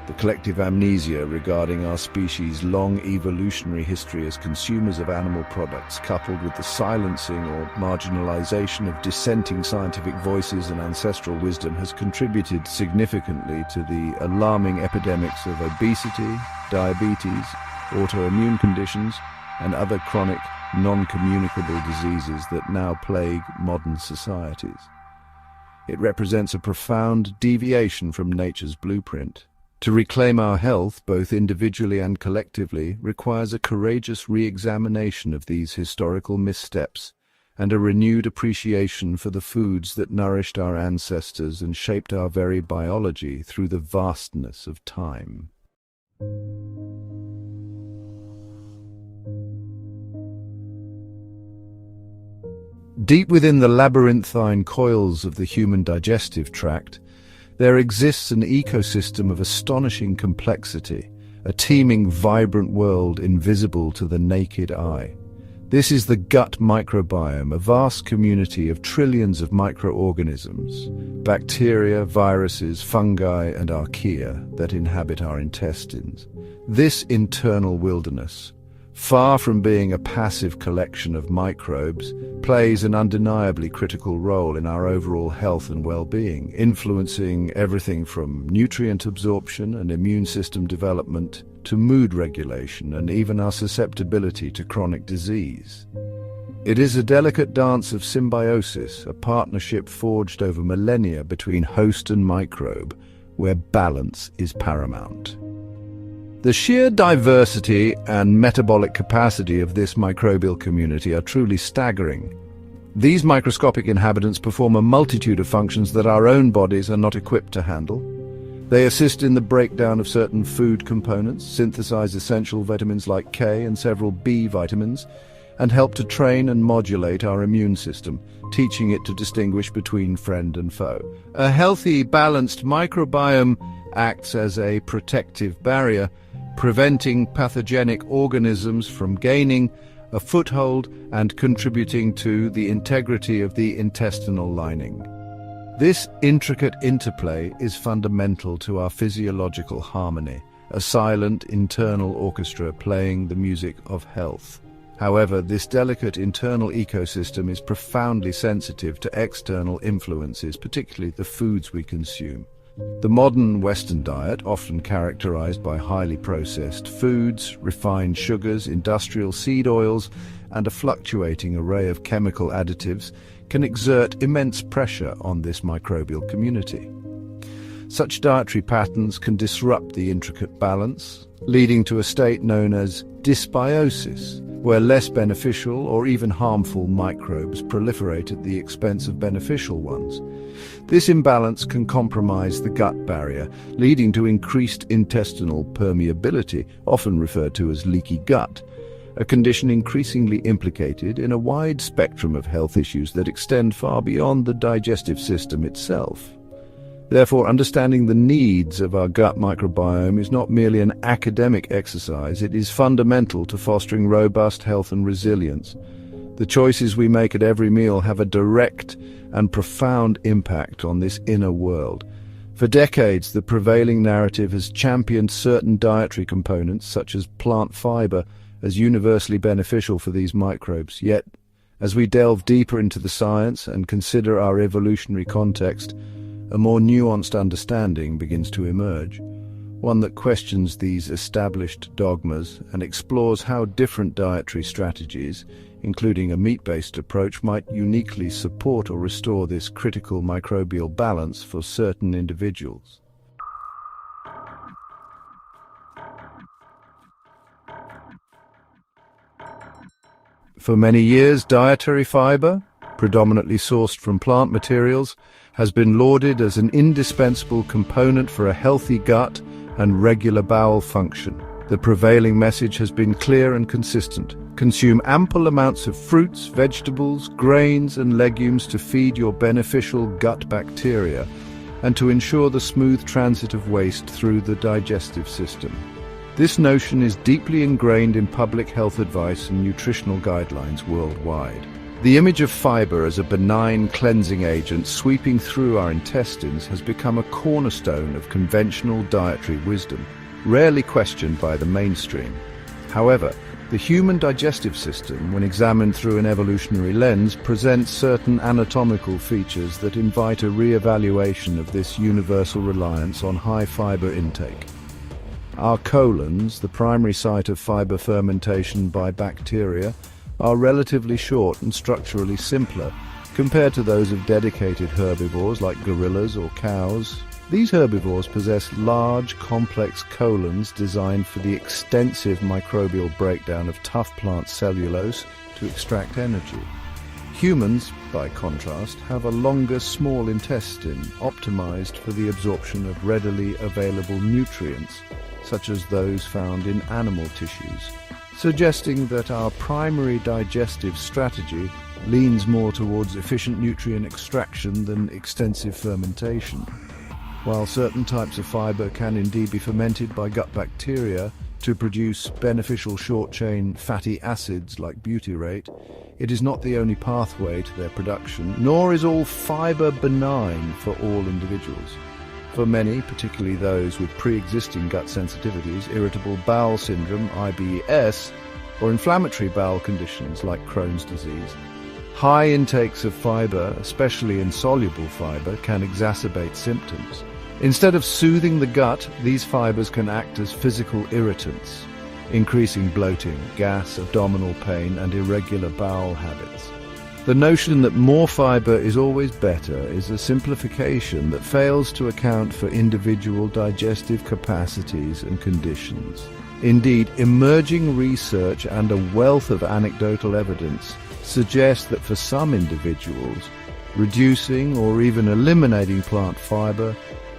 The collective amnesia regarding our species' long evolutionary history as consumers of animal products, coupled with the silencing or marginalization of dissenting scientific voices and ancestral wisdom, has contributed significantly to the alarming epidemics of obesity, diabetes, autoimmune conditions, and other chronic, non-communicable diseases that now plague modern societies. It represents a profound deviation from nature's blueprint. To reclaim our health, both individually and collectively, requires a courageous re-examination of these historical missteps and a renewed appreciation for the foods that nourished our ancestors and shaped our very biology through the vastness of time. Deep within the labyrinthine coils of the human digestive tract, there exists an ecosystem of astonishing complexity, a teeming, vibrant world invisible to the naked eye. This is the gut microbiome, a vast community of trillions of microorganisms, bacteria, viruses, fungi, and archaea that inhabit our intestines. This internal wilderness, far from being a passive collection of microbes, plays an undeniably critical role in our overall health and well-being, influencing everything from nutrient absorption and immune system development to mood regulation and even our susceptibility to chronic disease. It is a delicate dance of symbiosis, a partnership forged over millennia between host and microbe, where balance is paramount. The sheer diversity and metabolic capacity of this microbial community are truly staggering. These microscopic inhabitants perform a multitude of functions that our own bodies are not equipped to handle. They assist in the breakdown of certain food components, synthesize essential vitamins like K and several B vitamins, and help to train and modulate our immune system, teaching it to distinguish between friend and foe. A healthy, balanced microbiome acts as a protective barrier, preventing pathogenic organisms from gaining a foothold and contributing to the integrity of the intestinal lining. This intricate interplay is fundamental to our physiological harmony, a silent internal orchestra playing the music of health. However, this delicate internal ecosystem is profoundly sensitive to external influences, particularly the foods we consume. The modern Western diet, often characterized by highly processed foods, refined sugars, industrial seed oils, and a fluctuating array of chemical additives, can exert immense pressure on this microbial community. Such dietary patterns can disrupt the intricate balance, leading to a state known as dysbiosis, where less beneficial or even harmful microbes proliferate at the expense of beneficial ones. This imbalance can compromise the gut barrier, leading to increased intestinal permeability, often referred to as leaky gut, a condition increasingly implicated in a wide spectrum of health issues that extend far beyond the digestive system itself. Therefore, understanding the needs of our gut microbiome is not merely an academic exercise, it is fundamental to fostering robust health and resilience. The choices we make at every meal have a direct and profound impact on this inner world. For decades, the prevailing narrative has championed certain dietary components, such as plant fiber, as universally beneficial for these microbes. Yet, as we delve deeper into the science and consider our evolutionary context, a more nuanced understanding begins to emerge, one that questions these established dogmas and explores how different dietary strategies, including a meat-based approach, might uniquely support or restore this critical microbial balance for certain individuals. For many years, dietary fiber, predominantly sourced from plant materials, has been lauded as an indispensable component for a healthy gut and regular bowel function. The prevailing message has been clear and consistent. Consume ample amounts of fruits, vegetables, grains and legumes to feed your beneficial gut bacteria and to ensure the smooth transit of waste through the digestive system. This notion is deeply ingrained in public health advice and nutritional guidelines worldwide. The image of fiber as a benign cleansing agent sweeping through our intestines has become a cornerstone of conventional dietary wisdom, rarely questioned by the mainstream. However, the human digestive system, when examined through an evolutionary lens, presents certain anatomical features that invite a re-evaluation of this universal reliance on high fiber intake. Our colons, the primary site of fiber fermentation by bacteria, are relatively short and structurally simpler compared to those of dedicated herbivores like gorillas or cows. These herbivores possess large, complex colons designed for the extensive microbial breakdown of tough plant cellulose to extract energy. Humans, by contrast, have a longer small intestine optimized for the absorption of readily available nutrients, such as those found in animal tissues, suggesting that our primary digestive strategy leans more towards efficient nutrient extraction than extensive fermentation. While certain types of fiber can indeed be fermented by gut bacteria to produce beneficial short-chain fatty acids like butyrate, it is not the only pathway to their production, nor is all fiber benign for all individuals. For many, particularly those with pre-existing gut sensitivities, irritable bowel syndrome, IBS, or inflammatory bowel conditions like Crohn's disease, high intakes of fiber, especially insoluble fiber, can exacerbate symptoms. Instead of soothing the gut, these fibers can act as physical irritants, increasing bloating, gas, abdominal pain, and irregular bowel habits. The notion that more fiber is always better is a simplification that fails to account for individual digestive capacities and conditions. Indeed, emerging research and a wealth of anecdotal evidence suggest that for some individuals, reducing or even eliminating plant fiber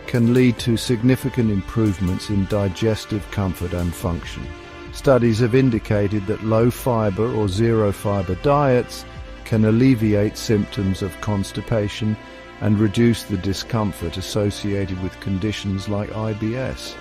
can lead to significant improvements in digestive comfort and function. Studies have indicated that low-fiber or zero-fiber diets can alleviate symptoms of constipation and reduce the discomfort associated with conditions like IBS.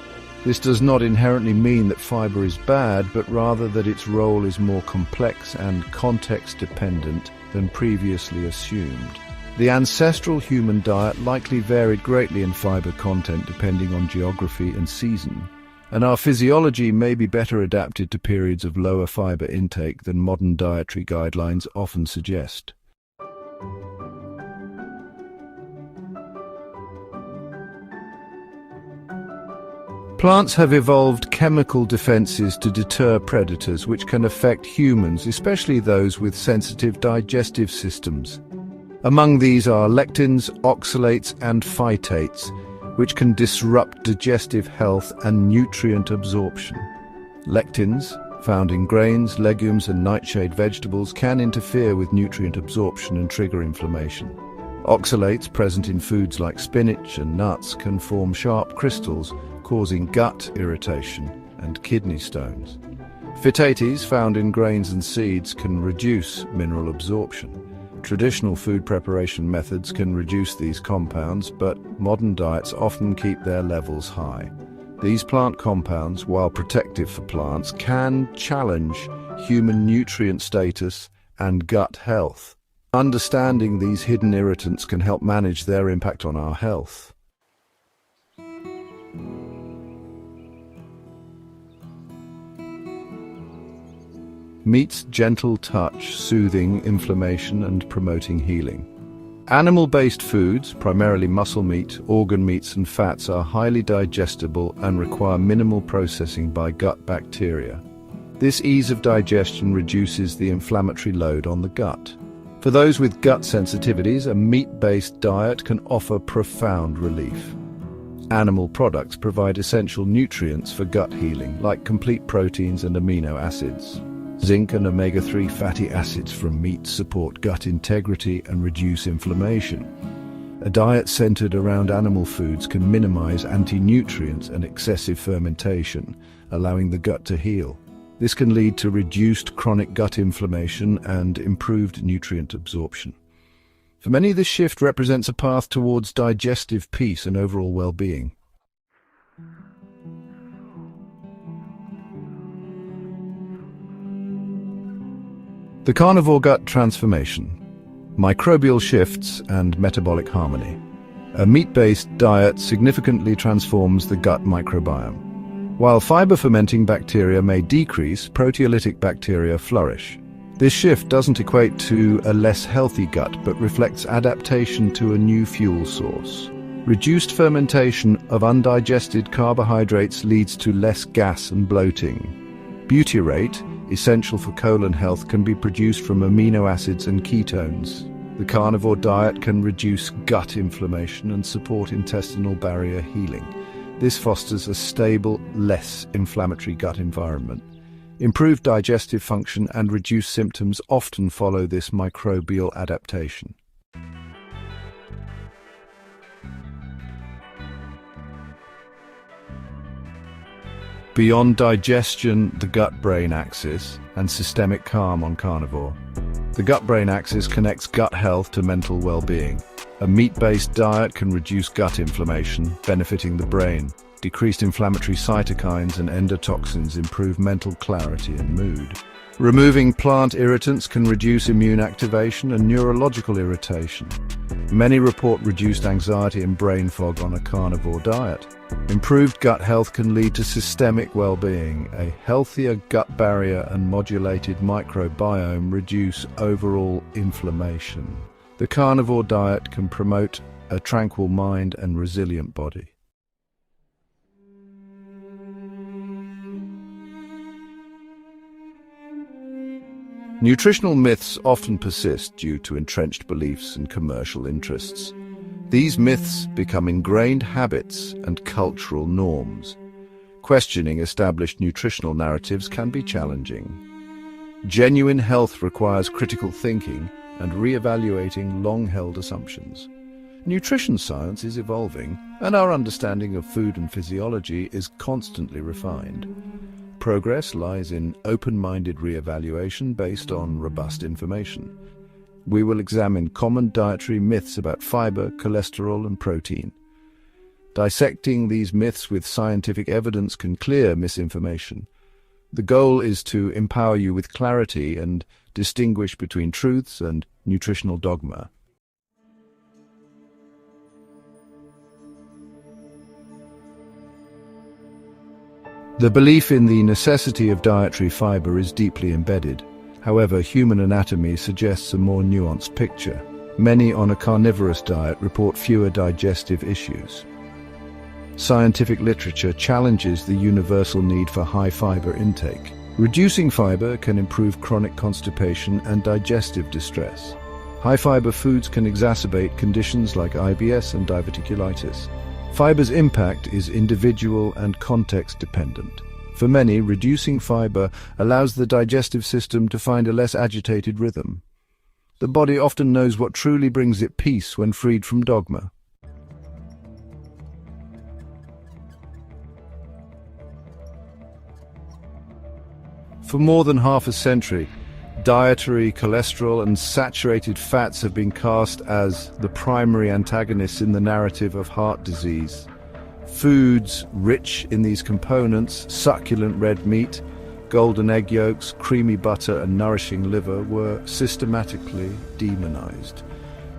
This does not inherently mean that fiber is bad, but rather that its role is more complex and context-dependent than previously assumed. The ancestral human diet likely varied greatly in fiber content depending on geography and season, and our physiology may be better adapted to periods of lower fiber intake than modern dietary guidelines often suggest. Plants have evolved chemical defenses to deter predators which can affect humans, especially those with sensitive digestive systems. Among these are lectins, oxalates and phytates, which can disrupt digestive health and nutrient absorption. Lectins, found in grains, legumes and nightshade vegetables, can interfere with nutrient absorption and trigger inflammation. Oxalates, present in foods like spinach and nuts, can form sharp crystals, causing gut irritation and kidney stones. Phytates found in grains and seeds can reduce mineral absorption. Traditional food preparation methods can reduce these compounds, but modern diets often keep their levels high. These plant compounds, while protective for plants, can challenge human nutrient status and gut health. Understanding these hidden irritants can help manage their impact on our health. Meat's gentle touch, soothing inflammation and promoting healing. Animal-based foods, primarily muscle meat, organ meats and fats, are highly digestible and require minimal processing by gut bacteria. This ease of digestion reduces the inflammatory load on the gut. For those with gut sensitivities, a meat-based diet can offer profound relief. Animal products provide essential nutrients for gut healing, like complete proteins and amino acids. Zinc and omega-3 fatty acids from meat support gut integrity and reduce inflammation. A diet centered around animal foods can minimize anti-nutrients and excessive fermentation, allowing the gut to heal. This can lead to reduced chronic gut inflammation and improved nutrient absorption. For many, this shift represents a path towards digestive peace and overall well-being. The carnivore gut transformation, microbial shifts and metabolic harmony. A meat-based diet significantly transforms the gut microbiome. While fiber-fermenting bacteria may decrease, proteolytic bacteria flourish. This shift doesn't equate to a less healthy gut, but reflects adaptation to a new fuel source. Reduced fermentation of undigested carbohydrates leads to less gas and bloating. Butyrate, essential for colon health, can be produced from amino acids and ketones. The carnivore diet can reduce gut inflammation and support intestinal barrier healing. This fosters a stable, less inflammatory gut environment. Improved digestive function and reduced symptoms often follow this microbial adaptation. Beyond digestion, the gut-brain axis, and systemic calm on carnivore. The gut-brain axis connects gut health to mental well-being. A meat-based diet can reduce gut inflammation, benefiting the brain. Decreased inflammatory cytokines and endotoxins improve mental clarity and mood. Removing plant irritants can reduce immune activation and neurological irritation. Many report reduced anxiety and brain fog on a carnivore diet. Improved gut health can lead to systemic well-being. A healthier gut barrier and modulated microbiome reduce overall inflammation. The carnivore diet can promote a tranquil mind and resilient body. Nutritional myths often persist due to entrenched beliefs and commercial interests. These myths become ingrained habits and cultural norms. Questioning established nutritional narratives can be challenging. Genuine health requires critical thinking and re-evaluating long-held assumptions. Nutrition science is evolving, and our understanding of food and physiology is constantly refined. Progress lies in open-minded re-evaluation based on robust information. We will examine common dietary myths about fiber, cholesterol, and protein. Dissecting these myths with scientific evidence can clear misinformation. The goal is to empower you with clarity and distinguish between truths and nutritional dogma. The belief in the necessity of dietary fiber is deeply embedded. However, human anatomy suggests a more nuanced picture. Many on a carnivorous diet report fewer digestive issues. Scientific literature challenges the universal need for high fiber intake. Reducing fiber can improve chronic constipation and digestive distress. High fiber foods can exacerbate conditions like IBS and diverticulitis. Fiber's impact is individual and context-dependent. For many, reducing fiber allows the digestive system to find a less agitated rhythm. The body often knows what truly brings it peace when freed from dogma. For more than half a century, dietary cholesterol and saturated fats have been cast as the primary antagonists in the narrative of heart disease. Foods rich in these components, succulent red meat, golden egg yolks, creamy butter and nourishing liver, were systematically demonized.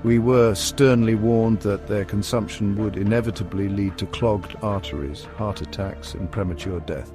We were sternly warned that their consumption would inevitably lead to clogged arteries, heart attacks and premature death.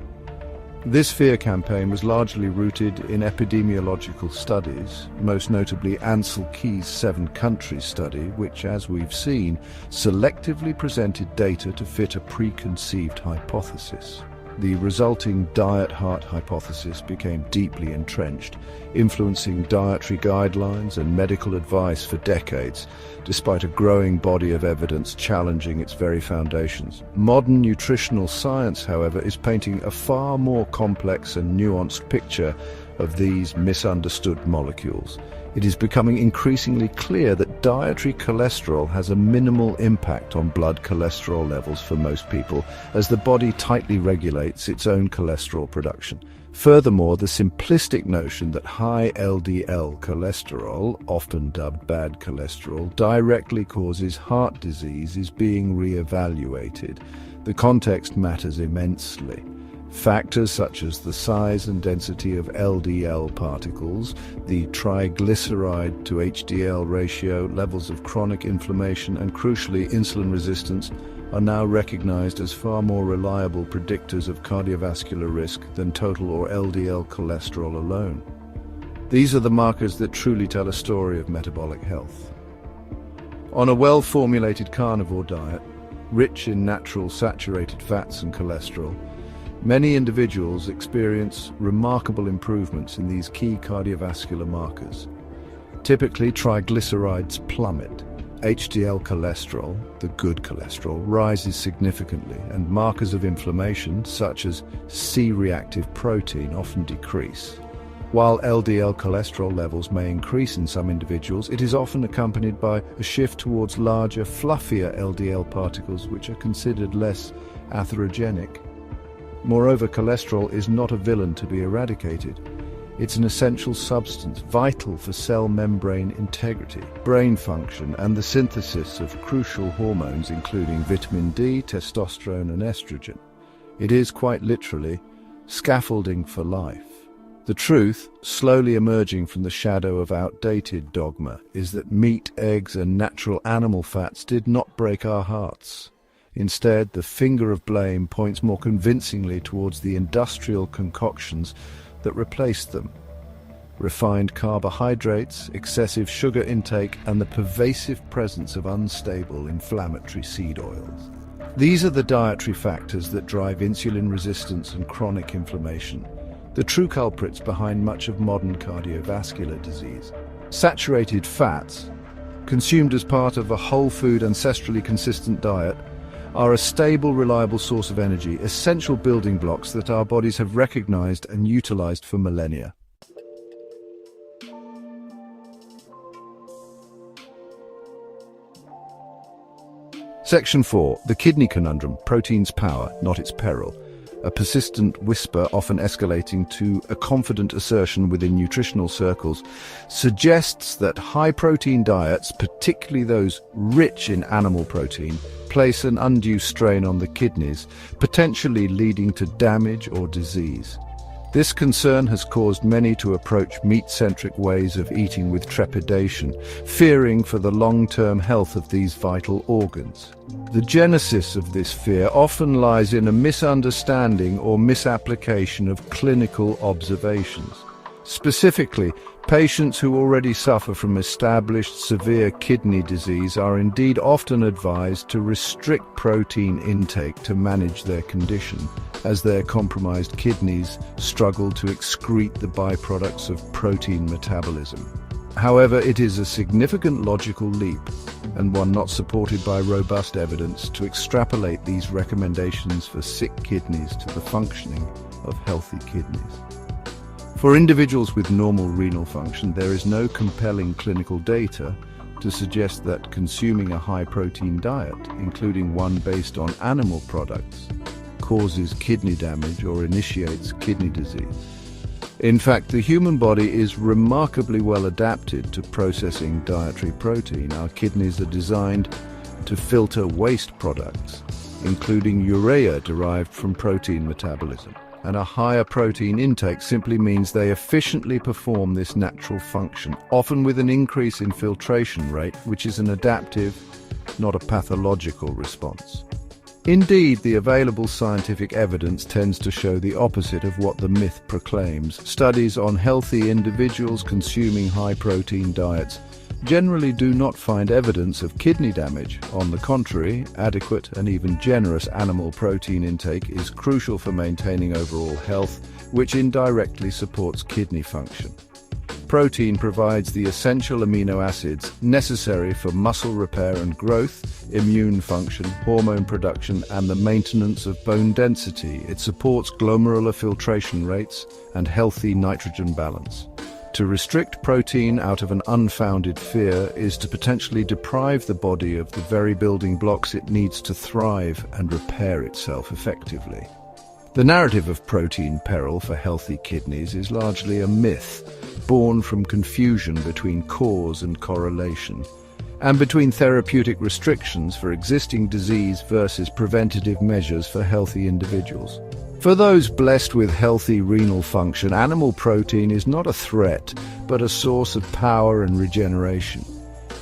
This fear campaign was largely rooted in epidemiological studies, most notably Ansel Keys' 7-country study, which, as we've seen, selectively presented data to fit a preconceived hypothesis. The resulting diet heart hypothesis became deeply entrenched, influencing dietary guidelines and medical advice for decades, despite a growing body of evidence challenging its very foundations. Modern nutritional science, however, is painting a far more complex and nuanced picture of these misunderstood molecules. It is becoming increasingly clear that dietary cholesterol has a minimal impact on blood cholesterol levels for most people, as the body tightly regulates its own cholesterol production. Furthermore, the simplistic notion that high LDL cholesterol, often dubbed bad cholesterol, directly causes heart disease is being re-evaluated. The context matters immensely. Factors such as the size and density of LDL particles, the triglyceride to HDL ratio, levels of chronic inflammation, and crucially insulin resistance are now recognized as far more reliable predictors of cardiovascular risk than total or LDL cholesterol alone. These are the markers that truly tell a story of metabolic health. On a well-formulated carnivore diet, rich in natural saturated fats and cholesterol, many individuals experience remarkable improvements in these key cardiovascular markers. Typically, triglycerides plummet, HDL cholesterol, the good cholesterol, rises significantly, and markers of inflammation, such as C-reactive protein, often decrease. While LDL cholesterol levels may increase in some individuals, it is often accompanied by a shift towards larger, fluffier LDL particles, which are considered less atherogenic. Moreover, cholesterol is not a villain to be eradicated. It's an essential substance, vital for cell membrane integrity, brain function, and the synthesis of crucial hormones including vitamin D, testosterone, and estrogen. It is, quite literally, scaffolding for life. The truth, slowly emerging from the shadow of outdated dogma, is that meat, eggs, and natural animal fats did not break our hearts. Instead, the finger of blame points more convincingly towards the industrial concoctions that replaced them. Refined carbohydrates, excessive sugar intake, and the pervasive presence of unstable inflammatory seed oils. These are the dietary factors that drive insulin resistance and chronic inflammation, the true culprits behind much of modern cardiovascular disease. Saturated fats, consumed as part of a whole food, ancestrally consistent diet, are a stable, reliable source of energy, essential building blocks that our bodies have recognized and utilized for millennia. Section 4. The kidney conundrum, protein's power, not its peril. A persistent whisper, often escalating to a confident assertion within nutritional circles, suggests that high-protein diets, particularly those rich in animal protein, place an undue strain on the kidneys, potentially leading to damage or disease. This concern has caused many to approach meat-centric ways of eating with trepidation, fearing for the long-term health of these vital organs. The genesis of this fear often lies in a misunderstanding or misapplication of clinical observations. Specifically, patients who already suffer from established severe kidney disease are indeed often advised to restrict protein intake to manage their condition, as their compromised kidneys struggle to excrete the byproducts of protein metabolism. However, it is a significant logical leap, and one not supported by robust evidence, to extrapolate these recommendations for sick kidneys to the functioning of healthy kidneys. For individuals with normal renal function, there is no compelling clinical data to suggest that consuming a high-protein diet, including one based on animal products, causes kidney damage or initiates kidney disease. In fact, the human body is remarkably well adapted to processing dietary protein. Our kidneys are designed to filter waste products, including urea derived from protein metabolism. And a higher protein intake simply means they efficiently perform this natural function, often with an increase in filtration rate, which is an adaptive, not a pathological response. Indeed, the available scientific evidence tends to show the opposite of what the myth proclaims. Studies on healthy individuals consuming high-protein diets generally do not find evidence of kidney damage. On the contrary, adequate and even generous animal protein intake is crucial for maintaining overall health, which indirectly supports kidney function. Protein provides the essential amino acids necessary for muscle repair and growth, immune function, hormone production, and the maintenance of bone density. It supports glomerular filtration rates and healthy nitrogen balance. To restrict protein out of an unfounded fear is to potentially deprive the body of the very building blocks it needs to thrive and repair itself effectively. The narrative of protein peril for healthy kidneys is largely a myth, born from confusion between cause and correlation, and between therapeutic restrictions for existing disease versus preventative measures for healthy individuals. For those blessed with healthy renal function, animal protein is not a threat, but a source of power and regeneration.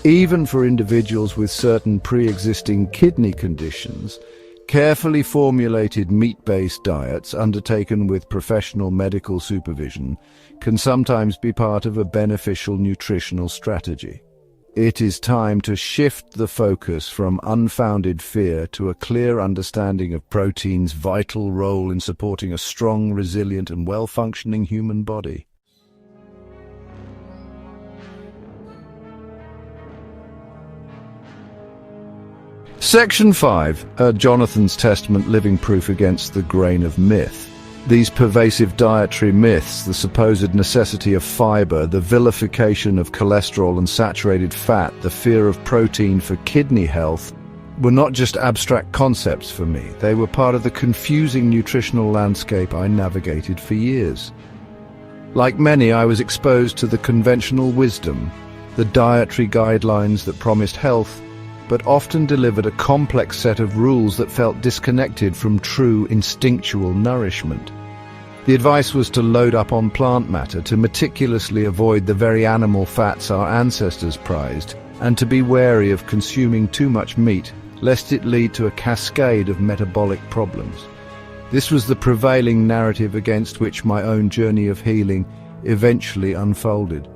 Even for individuals with certain pre-existing kidney conditions, carefully formulated meat-based diets undertaken with professional medical supervision can sometimes be part of a beneficial nutritional strategy. It is time to shift the focus from unfounded fear to a clear understanding of protein's vital role in supporting a strong, resilient, and well-functioning human body. Section 5. Jonathan's Testament: Living Proof Against the Grain of Myth. These pervasive dietary myths, the supposed necessity of fiber, the vilification of cholesterol and saturated fat, the fear of protein for kidney health, were not just abstract concepts for me. They were part of the confusing nutritional landscape I navigated for years. Like many, I was exposed to the conventional wisdom, the dietary guidelines that promised health, but often delivered a complex set of rules that felt disconnected from true instinctual nourishment. The advice was to load up on plant matter, to meticulously avoid the very animal fats our ancestors prized, and to be wary of consuming too much meat, lest it lead to a cascade of metabolic problems. This was the prevailing narrative against which my own journey of healing eventually unfolded.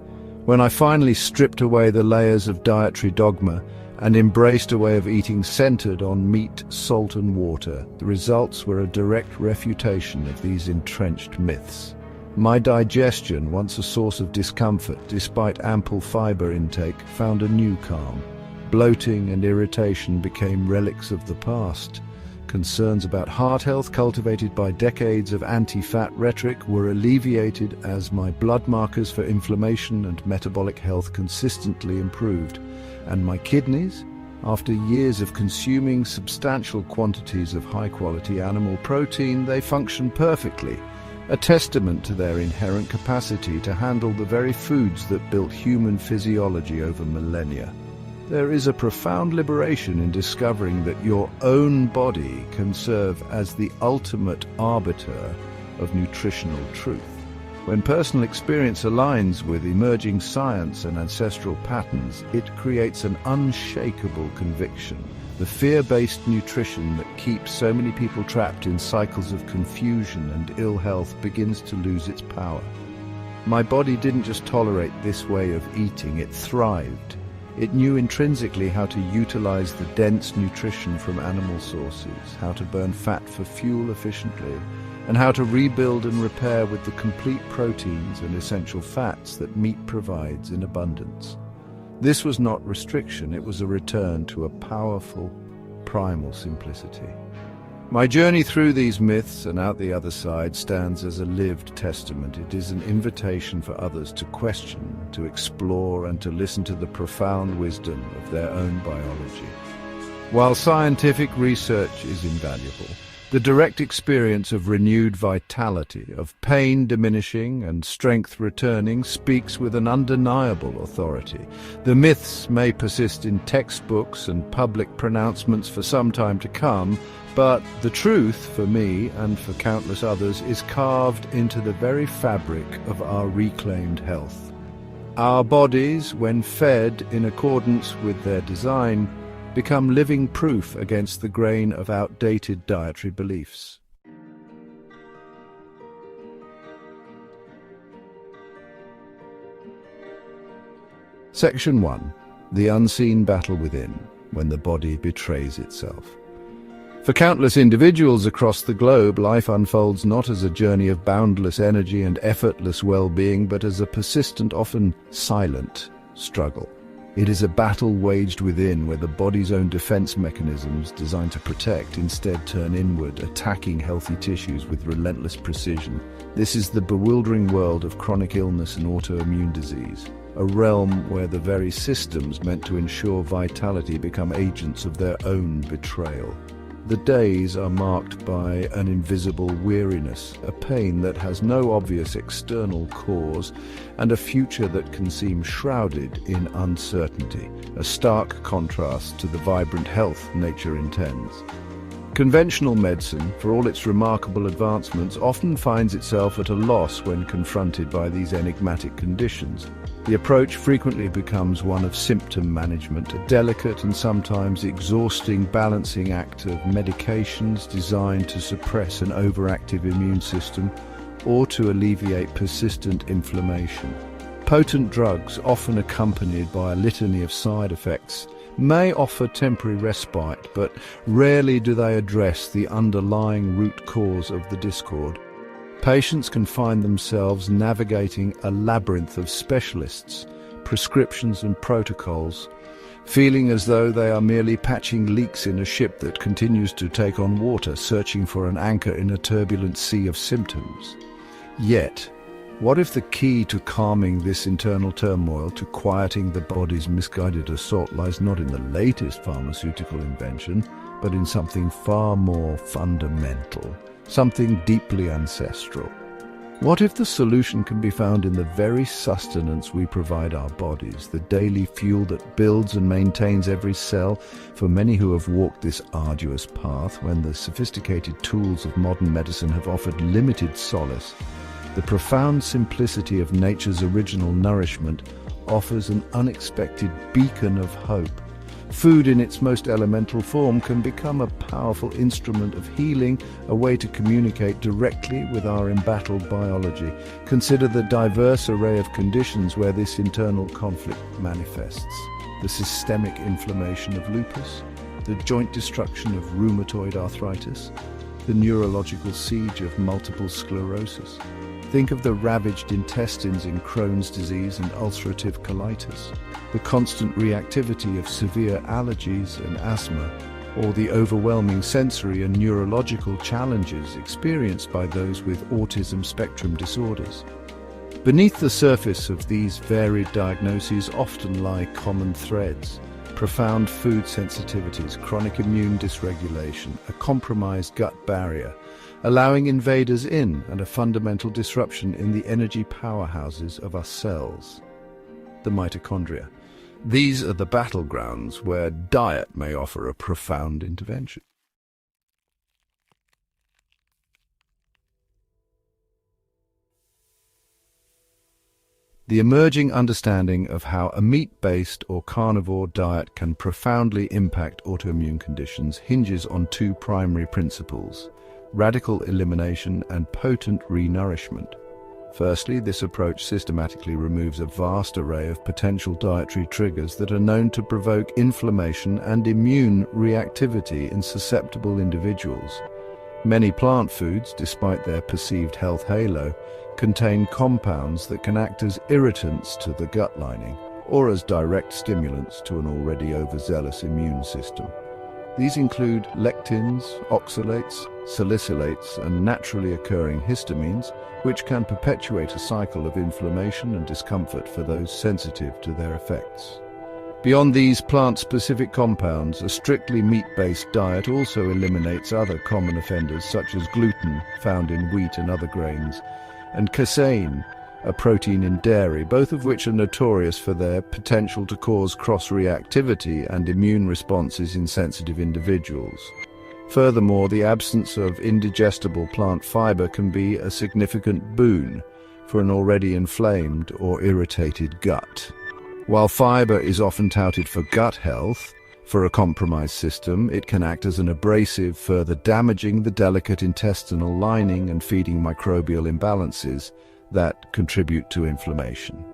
When I finally stripped away the layers of dietary dogma and embraced a way of eating centered on meat, salt and water, the results were a direct refutation of these entrenched myths. My digestion, once a source of discomfort despite ample fiber intake, found a new calm. Bloating and irritation became relics of the past. Concerns about heart health, cultivated by decades of anti-fat rhetoric, were alleviated as my blood markers for inflammation and metabolic health consistently improved. And my kidneys, after years of consuming substantial quantities of high-quality animal protein, they function perfectly, a testament to their inherent capacity to handle the very foods that built human physiology over millennia. There is a profound liberation in discovering that your own body can serve as the ultimate arbiter of nutritional truth. When personal experience aligns with emerging science and ancestral patterns, it creates an unshakable conviction. The fear-based nutrition that keeps so many people trapped in cycles of confusion and ill health begins to lose its power. My body didn't just tolerate this way of eating, it thrived. It knew intrinsically how to utilize the dense nutrition from animal sources, how to burn fat for fuel efficiently, and how to rebuild and repair with the complete proteins and essential fats that meat provides in abundance. This was not restriction, it was a return to a powerful, primal simplicity. My journey through these myths and out the other side stands as a lived testament. It is an invitation for others to question, to explore, and to listen to the profound wisdom of their own biology. While scientific research is invaluable, The direct experience of renewed vitality, of pain diminishing and strength returning, speaks with an undeniable authority. The myths may persist in textbooks and public pronouncements for some time to come, but the truth, for me and for countless others, is carved into the very fabric of our reclaimed health. Our bodies, when fed in accordance with their design, become living proof against the grain of outdated dietary beliefs. Section 1. The unseen battle within, when the body betrays itself. For countless individuals across the globe, life unfolds not as a journey of boundless energy and effortless well-being, but as a persistent, often silent, struggle. It is a battle waged within, where the body's own defense mechanisms, designed to protect, instead turn inward, attacking healthy tissues with relentless precision. This is the bewildering world of chronic illness and autoimmune disease, a realm where the very systems meant to ensure vitality become agents of their own betrayal. The days are marked by an invisible weariness, a pain that has no obvious external cause, and a future that can seem shrouded in uncertainty, a stark contrast to the vibrant health nature intends. Conventional medicine, for all its remarkable advancements, often finds itself at a loss when confronted by these enigmatic conditions. The approach frequently becomes one of symptom management, a delicate and sometimes exhausting balancing act of medications designed to suppress an overactive immune system or to alleviate persistent inflammation. Potent drugs, often accompanied by a litany of side effects, may offer temporary respite, but rarely do they address the underlying root cause of the discord. Patients can find themselves navigating a labyrinth of specialists, prescriptions and protocols, feeling as though they are merely patching leaks in a ship that continues to take on water, searching for an anchor in a turbulent sea of symptoms. Yet, what if the key to calming this internal turmoil, to quieting the body's misguided assault, lies not in the latest pharmaceutical invention, but in something far more fundamental, something deeply ancestral? What if the solution can be found in the very sustenance we provide our bodies, the daily fuel that builds and maintains every cell? For many who have walked this arduous path, when the sophisticated tools of modern medicine have offered limited solace, the profound simplicity of nature's original nourishment offers an unexpected beacon of hope. Food in its most elemental form can become a powerful instrument of healing, a way to communicate directly with our embattled biology. Consider the diverse array of conditions where this internal conflict manifests. The systemic inflammation of lupus, the joint destruction of rheumatoid arthritis, the neurological siege of multiple sclerosis. Think of the ravaged intestines in Crohn's disease and ulcerative colitis, the constant reactivity of severe allergies and asthma, or the overwhelming sensory and neurological challenges experienced by those with autism spectrum disorders. Beneath the surface of these varied diagnoses often lie common threads: profound food sensitivities, chronic immune dysregulation, a compromised gut barrier, allowing invaders in, and a fundamental disruption in the energy powerhouses of our cells, the mitochondria. These are the battlegrounds where diet may offer a profound intervention. The emerging understanding of how a meat-based or carnivore diet can profoundly impact autoimmune conditions hinges on two primary principles: radical elimination and potent renourishment. Firstly, this approach systematically removes a vast array of potential dietary triggers that are known to provoke inflammation and immune reactivity in susceptible individuals. Many plant foods, despite their perceived health halo, contain compounds that can act as irritants to the gut lining, or as direct stimulants to an already overzealous immune system. These include lectins, oxalates, salicylates, and naturally occurring histamines, which can perpetuate a cycle of inflammation and discomfort for those sensitive to their effects. Beyond these plant-specific compounds, a strictly meat-based diet also eliminates other common offenders such as gluten, found in wheat and other grains, and casein, a protein in dairy, both of which are notorious for their potential to cause cross-reactivity and immune responses in sensitive individuals. Furthermore, the absence of indigestible plant fiber can be a significant boon for an already inflamed or irritated gut. While fiber is often touted for gut health, for a compromised system, it can act as an abrasive, further damaging the delicate intestinal lining and feeding microbial imbalances that contribute to inflammation.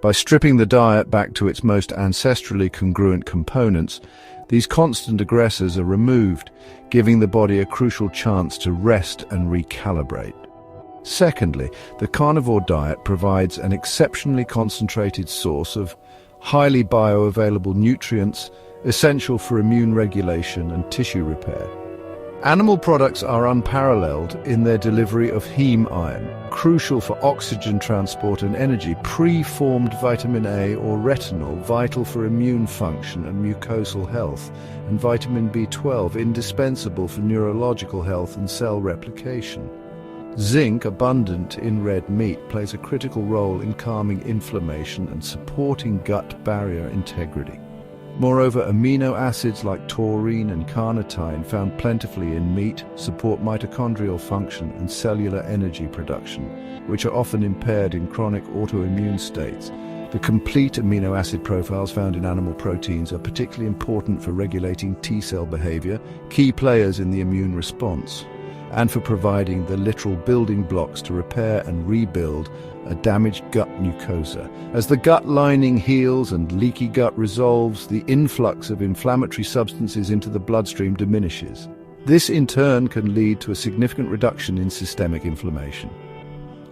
By stripping the diet back to its most ancestrally congruent components, these constant aggressors are removed, giving the body a crucial chance to rest and recalibrate. Secondly, the carnivore diet provides an exceptionally concentrated source of highly bioavailable nutrients essential for immune regulation and tissue repair. Animal products are unparalleled in their delivery of heme iron, crucial for oxygen transport and energy, pre-formed vitamin A or retinol, vital for immune function and mucosal health, and vitamin B12, indispensable for neurological health and cell replication. Zinc, abundant in red meat, plays a critical role in calming inflammation and supporting gut barrier integrity. Moreover, amino acids like taurine and carnitine, found plentifully in meat, support mitochondrial function and cellular energy production, which are often impaired in chronic autoimmune states. The complete amino acid profiles found in animal proteins are particularly important for regulating T-cell behavior, key players in the immune response, and for providing the literal building blocks to repair and rebuild a damaged gut mucosa. As the gut lining heals and leaky gut resolves, the influx of inflammatory substances into the bloodstream diminishes. This in turn can lead to a significant reduction in systemic inflammation.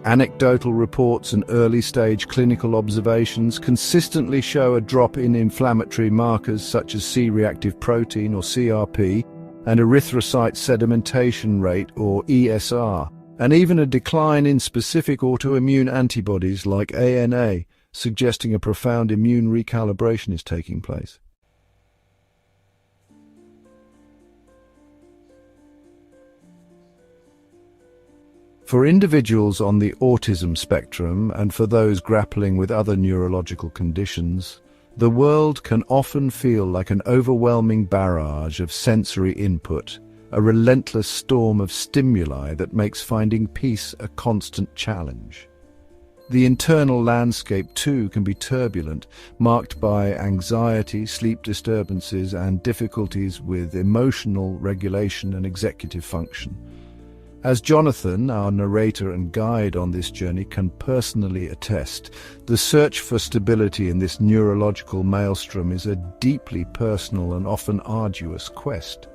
Anecdotal reports and early-stage clinical observations consistently show a drop in inflammatory markers such as C-reactive protein or CRP, and erythrocyte sedimentation rate or ESR, and even a decline in specific autoimmune antibodies like ANA, suggesting a profound immune recalibration is taking place. For individuals on the autism spectrum and for those grappling with other neurological conditions, the world can often feel like an overwhelming barrage of sensory input, a relentless storm of stimuli that makes finding peace a constant challenge. The internal landscape, too, can be turbulent, marked by anxiety, sleep disturbances, and difficulties with emotional regulation and executive function. As Jonathan, our narrator and guide on this journey, can personally attest, the search for stability in this neurological maelstrom is a deeply personal and often arduous quest.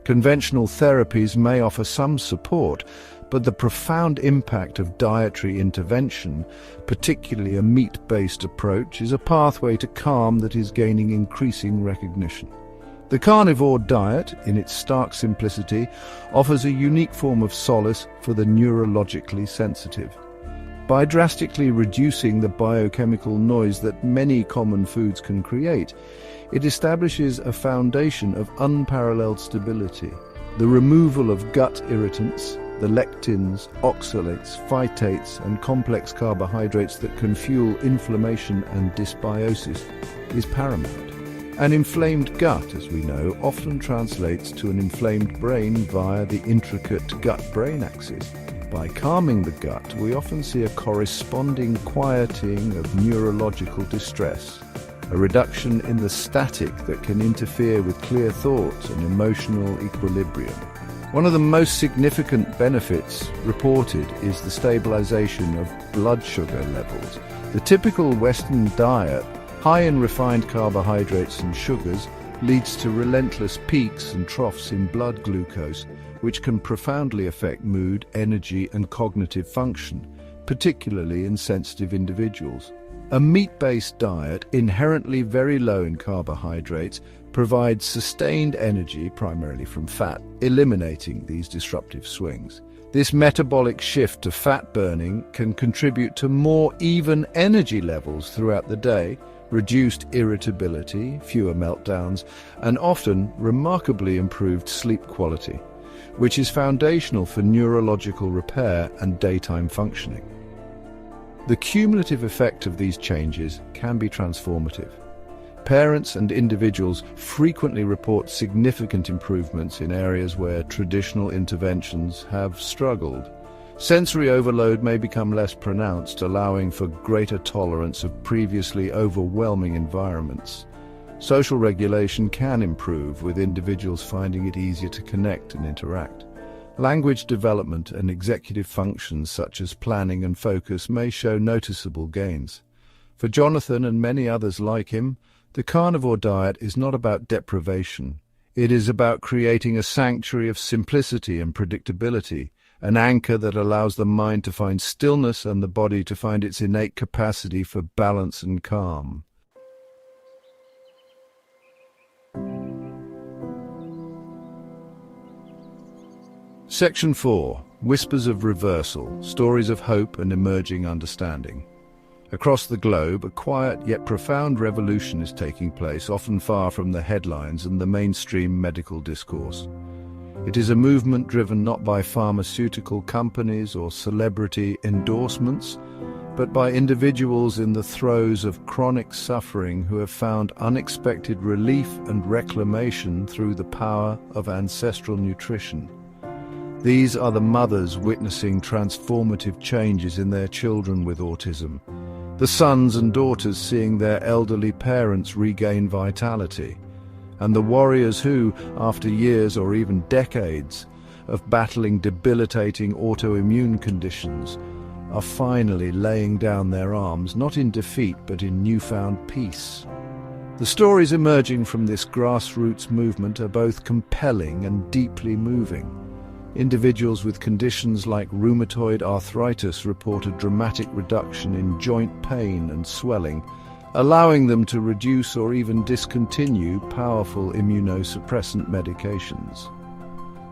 Conventional therapies may offer some support, but the profound impact of dietary intervention, particularly a meat-based approach, is a pathway to calm that is gaining increasing recognition. The carnivore diet, in its stark simplicity, offers a unique form of solace for the neurologically sensitive. By drastically reducing the biochemical noise that many common foods can create, it establishes a foundation of unparalleled stability. The removal of gut irritants, the lectins, oxalates, phytates, and complex carbohydrates that can fuel inflammation and dysbiosis is paramount. An inflamed gut, as we know, often translates to an inflamed brain via the intricate gut-brain axis. By calming the gut, we often see a corresponding quieting of neurological distress, a reduction in the static that can interfere with clear thoughts and emotional equilibrium. One of the most significant benefits reported is the stabilization of blood sugar levels. The typical Western diet, high in refined carbohydrates and sugars, leads to relentless peaks and troughs in blood glucose, which can profoundly affect mood, energy, and cognitive function, particularly in sensitive individuals. A meat-based diet, inherently very low in carbohydrates, provides sustained energy, primarily from fat, eliminating these disruptive swings. This metabolic shift to fat burning can contribute to more even energy levels throughout the day, reduced irritability, fewer meltdowns, and often remarkably improved sleep quality, which is foundational for neurological repair and daytime functioning. The cumulative effect of these changes can be transformative. Parents and individuals frequently report significant improvements in areas where traditional interventions have struggled. Sensory overload may become less pronounced, allowing for greater tolerance of previously overwhelming environments. Social regulation can improve, with individuals finding it easier to connect and interact. Language development and executive functions such as planning and focus may show noticeable gains. For Jonathan and many others like him, the carnivore diet is not about deprivation. It is about creating a sanctuary of simplicity and predictability, an anchor that allows the mind to find stillness and the body to find its innate capacity for balance and calm. Section 4. Whispers of Reversal, Stories of Hope and Emerging Understanding. Across the globe, a quiet yet profound revolution is taking place, often far from the headlines and the mainstream medical discourse. It is a movement driven not by pharmaceutical companies or celebrity endorsements, but by individuals in the throes of chronic suffering who have found unexpected relief and reclamation through the power of ancestral nutrition. These are the mothers witnessing transformative changes in their children with autism, the sons and daughters seeing their elderly parents regain vitality, and the warriors who, after years or even decades of battling debilitating autoimmune conditions, are finally laying down their arms, not in defeat but in newfound peace. The stories emerging from this grassroots movement are both compelling and deeply moving. Individuals with conditions like rheumatoid arthritis report a dramatic reduction in joint pain and swelling, allowing them to reduce or even discontinue powerful immunosuppressant medications.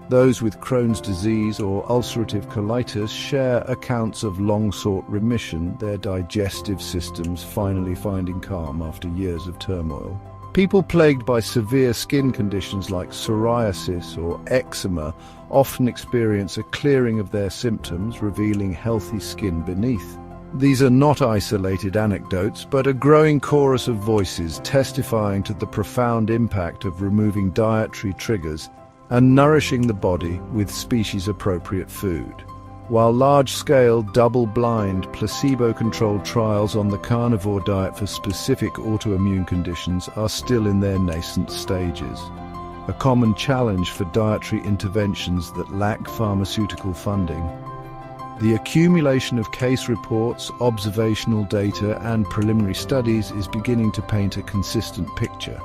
Those with Crohn's disease or ulcerative colitis share accounts of long-sought remission, their digestive systems finally finding calm after years of turmoil. People plagued by severe skin conditions like psoriasis or eczema often experience a clearing of their symptoms, revealing healthy skin beneath. These are not isolated anecdotes, but a growing chorus of voices testifying to the profound impact of removing dietary triggers and nourishing the body with species-appropriate food. While large-scale, double-blind, placebo-controlled trials on the carnivore diet for specific autoimmune conditions are still in their nascent stages, a common challenge for dietary interventions that lack pharmaceutical funding. The accumulation of case reports, observational data, and preliminary studies is beginning to paint a consistent picture.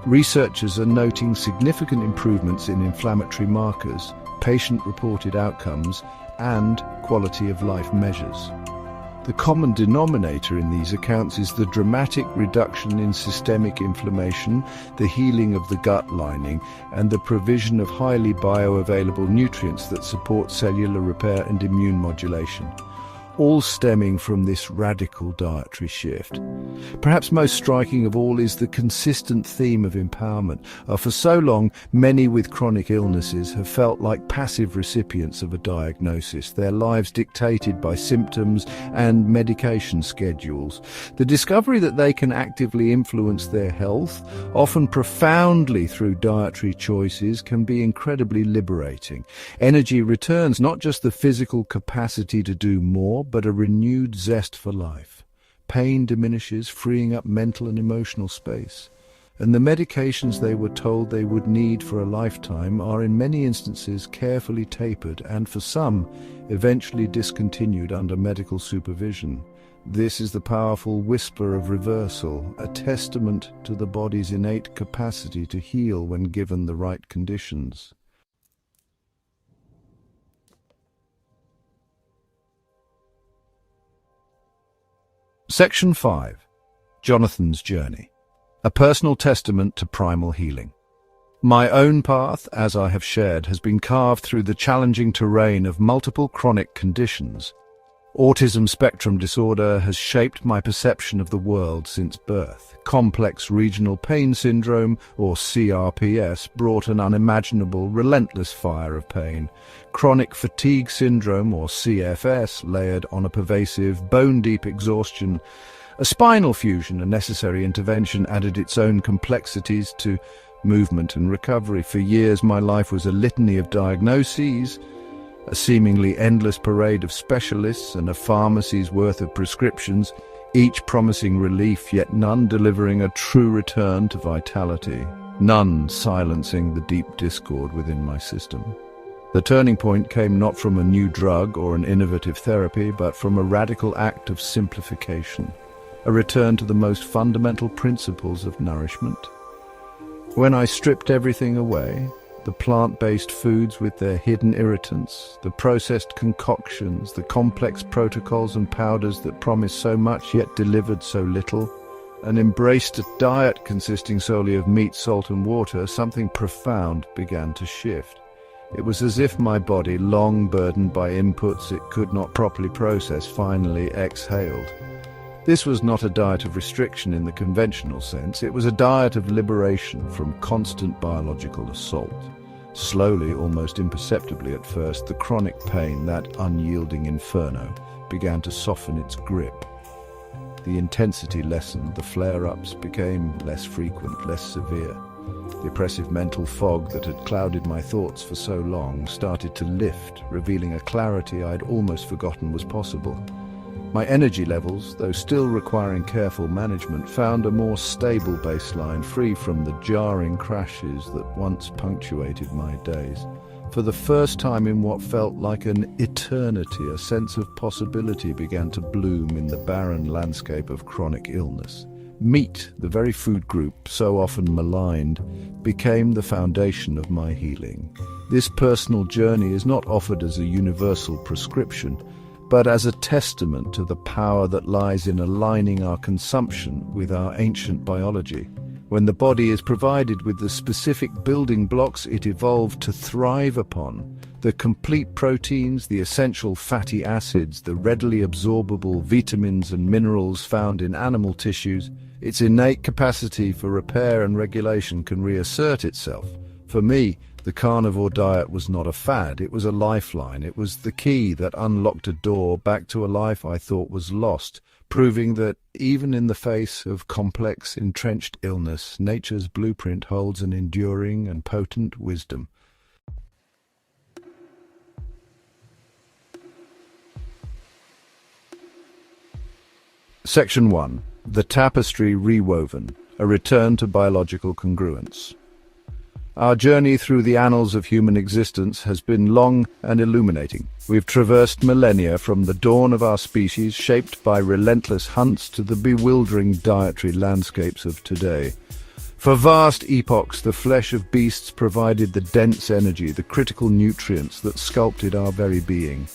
Researchers are noting significant improvements in inflammatory markers, patient-reported outcomes, and quality-of-life measures. The common denominator in these accounts is the dramatic reduction in systemic inflammation, the healing of the gut lining, and the provision of highly bioavailable nutrients that support cellular repair and immune modulation, all stemming from this radical dietary shift. Perhaps most striking of all is the consistent theme of empowerment. For so long, many with chronic illnesses have felt like passive recipients of a diagnosis, their lives dictated by symptoms and medication schedules. The discovery that they can actively influence their health, often profoundly through dietary choices, can be incredibly liberating. Energy returns, not just the physical capacity to do more, but a renewed zest for life. Pain diminishes, freeing up mental and emotional space. And the medications they were told they would need for a lifetime are in many instances carefully tapered and, for some, eventually discontinued under medical supervision. This is the powerful whisper of reversal, a testament to the body's innate capacity to heal when given the right conditions. Section 5. Jonathan's Journey. A personal testament to primal healing. My own path, as I have shared, has been carved through the challenging terrain of multiple chronic conditions. Autism spectrum disorder has shaped my perception of the world since birth. Complex regional pain syndrome, or CRPS, brought an unimaginable, relentless fire of pain. Chronic fatigue syndrome, or CFS, layered on a pervasive, bone-deep exhaustion. A spinal fusion, a necessary intervention, added its own complexities to movement and recovery. For years, my life was a litany of diagnoses, a seemingly endless parade of specialists and a pharmacy's worth of prescriptions, each promising relief, yet none delivering a true return to vitality, none silencing the deep discord within my system. The turning point came not from a new drug or an innovative therapy, but from a radical act of simplification, a return to the most fundamental principles of nourishment. When I stripped everything away, the plant-based foods with their hidden irritants, the processed concoctions, the complex protocols and powders that promised so much yet delivered so little, and embraced a diet consisting solely of meat, salt and water, something profound began to shift. It was as if my body, long burdened by inputs it could not properly process, finally exhaled. This was not a diet of restriction in the conventional sense. It was a diet of liberation from constant biological assault. Slowly, almost imperceptibly at first, the chronic pain, that unyielding inferno, began to soften its grip. The intensity lessened, the flare-ups became less frequent, less severe. The oppressive mental fog that had clouded my thoughts for so long started to lift, revealing a clarity I'd almost forgotten was possible. My energy levels, though still requiring careful management, found a more stable baseline, free from the jarring crashes that once punctuated my days. For the first time in what felt like an eternity, a sense of possibility began to bloom in the barren landscape of chronic illness. Meat, the very food group so often maligned, became the foundation of my healing. This personal journey is not offered as a universal prescription, but as a testament to the power that lies in aligning our consumption with our ancient biology. When the body is provided with the specific building blocks it evolved to thrive upon, the complete proteins, the essential fatty acids, the readily absorbable vitamins and minerals found in animal tissues, its innate capacity for repair and regulation can reassert itself. For me, the carnivore diet was not a fad, it was a lifeline. It was the key that unlocked a door back to a life I thought was lost, proving that even in the face of complex, entrenched illness, nature's blueprint holds an enduring and potent wisdom. Section 1. The Tapestry Rewoven, a Return to Biological Congruence. Our journey through the annals of human existence has been long and illuminating. We've traversed millennia from the dawn of our species, shaped by relentless hunts, to the bewildering dietary landscapes of today. For vast epochs, the flesh of beasts provided the dense energy, the critical nutrients that sculpted our very being.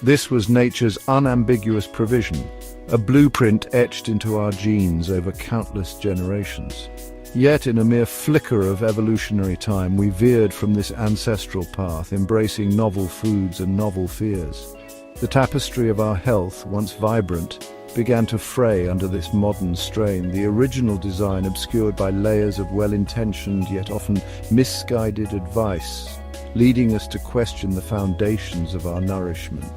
This was nature's unambiguous provision, a blueprint etched into our genes over countless generations. Yet, in a mere flicker of evolutionary time, we veered from this ancestral path, embracing novel foods and novel fears. The tapestry of our health, once vibrant, began to fray under this modern strain, the original design obscured by layers of well-intentioned yet often misguided advice, leading us to question the foundations of our nourishment.